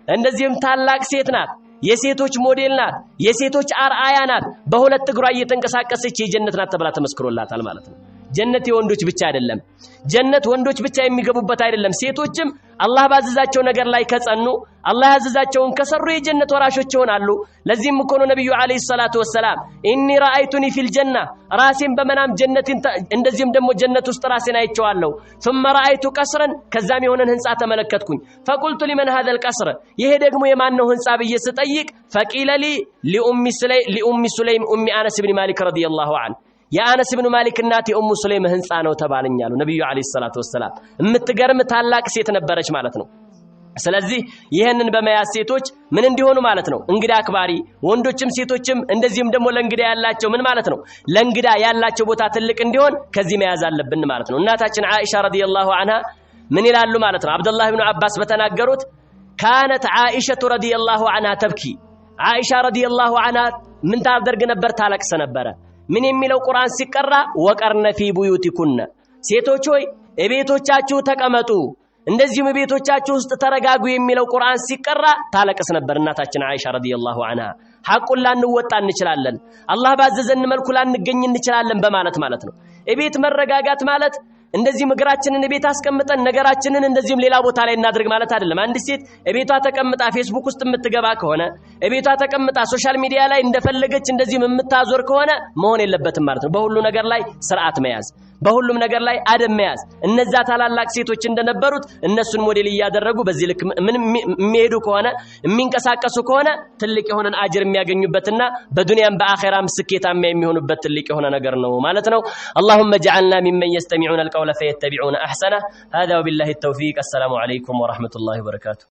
እንደዚህም ታላቅ ሴት ናት። የሴቶች ሞዴል ናት። የሴቶች አርአያ ናት። በሁለት እግሯ እየተንቀሳቀሰች የጀነት ናት ተብላ ተመስክሮላታል ማለት ነው። ጀነት የወንዶች ብቻ አይደለም። ጀነት ወንዶች ብቻ የሚገቡበት አይደለም። ሴቶችም አላህ ባዘዛቸው ነገር ላይ ከጸኑ አላህ ያዘዛቸውን ከሰሩ የጀነት ወራሾች ይሆናሉ። ለዚህም እኮ ነው ነብዩ አለይሂ ሰላቱ ወሰላም ኢኒ ረአይቱኒ ፊል ጀና ራሴን በመናም ጀነትን እንደዚህም ደግሞ ጀነት ውስጥ ራሴን አይቼዋለሁ። ثم رأيت قصرا ከዛም የሆነን ህንጻ ተመለከትኩኝ። فقلت لمن هذا القصر ይሄ ደግሞ የማን ነው ህንጻ ብዬ ስጠይቅ فقيل لي لأم سليم أم أنس بن مالك رضي الله عنه የአነስ ኢብኑ ማሊክ እናት የኡሙ ሱለይም ህንጻ ነው ተባለኛሉ ነብዩ አለይሂ ሰላቱ ወሰላም። የምትገርም ታላቅ ሴት ነበረች ማለት ነው። ስለዚህ ይሄንን በመያዝ ሴቶች ምን እንዲሆኑ ማለት ነው? እንግዳ አክባሪ ወንዶችም ሴቶችም እንደዚህም ደግሞ ለእንግዳ ያላቸው ምን ማለት ነው? ለእንግዳ ያላቸው ቦታ ትልቅ እንዲሆን ከዚህ መያዝ አለብን ማለት ነው። እናታችን ዓኢሻ ረዲየላሁ ዐንሃ ምን ይላሉ ማለት ነው? አብዱላህ ኢብኑ አባስ በተናገሩት ካነት ዓኢሻቱ ረዲየላሁ ዐንሃ ተብኪ ዓኢሻ ረዲየላሁ ዐንሃ ምን ታደርግ ነበር? ታለቅስ ነበረ። ምን የሚለው ቁርአን ሲቀራ ወቀርነ ፊ ቡዩቲኩነ ሴቶች ሆይ እቤቶቻችሁ ተቀመጡ እንደዚህም እቤቶቻችሁ ውስጥ ተረጋጉ የሚለው ቁርአን ሲቀራ ታለቅስ ነበር እናታችን ዓኢሻ ረዲየላሁ ዐንሃ። ሐቁን ላንወጣ እንችላለን፣ አላህ ባዘዘን መልኩ ላንገኝ እንችላለን በማለት ማለት ነው። እቤት መረጋጋት ማለት እንደዚህ እግራችንን እቤት አስቀምጠን ነገራችንን እንደዚህም ሌላ ቦታ ላይ እናድርግ ማለት አይደለም። አንድ ሴት እቤቷ ተቀምጣ ፌስቡክ ውስጥ የምትገባ ከሆነ እቤቷ ተቀምጣ ሶሻል ሚዲያ ላይ እንደፈለገች እንደዚህም የምታዞር ከሆነ መሆን የለበትም ማለት ነው። በሁሉ ነገር ላይ ስርዓት መያዝ፣ በሁሉም ነገር ላይ አደብ መያዝ። እነዛ ታላላቅ ሴቶች እንደነበሩት እነሱን ሞዴል እያደረጉ በዚህ ልክ ምን የሚሄዱ ከሆነ የሚንቀሳቀሱ ከሆነ ትልቅ የሆነን አጅር የሚያገኙበትና በዱንያም በአኺራም ስኬታማ የሚሆኑበት ትልቅ የሆነ ነገር ነው ማለት ነው። اللهم اجعلنا ممن يستمعون القول فيتبعون احسنه. هذا وبالله التوفيق. السلام عليكم ورحمة الله وبركاته.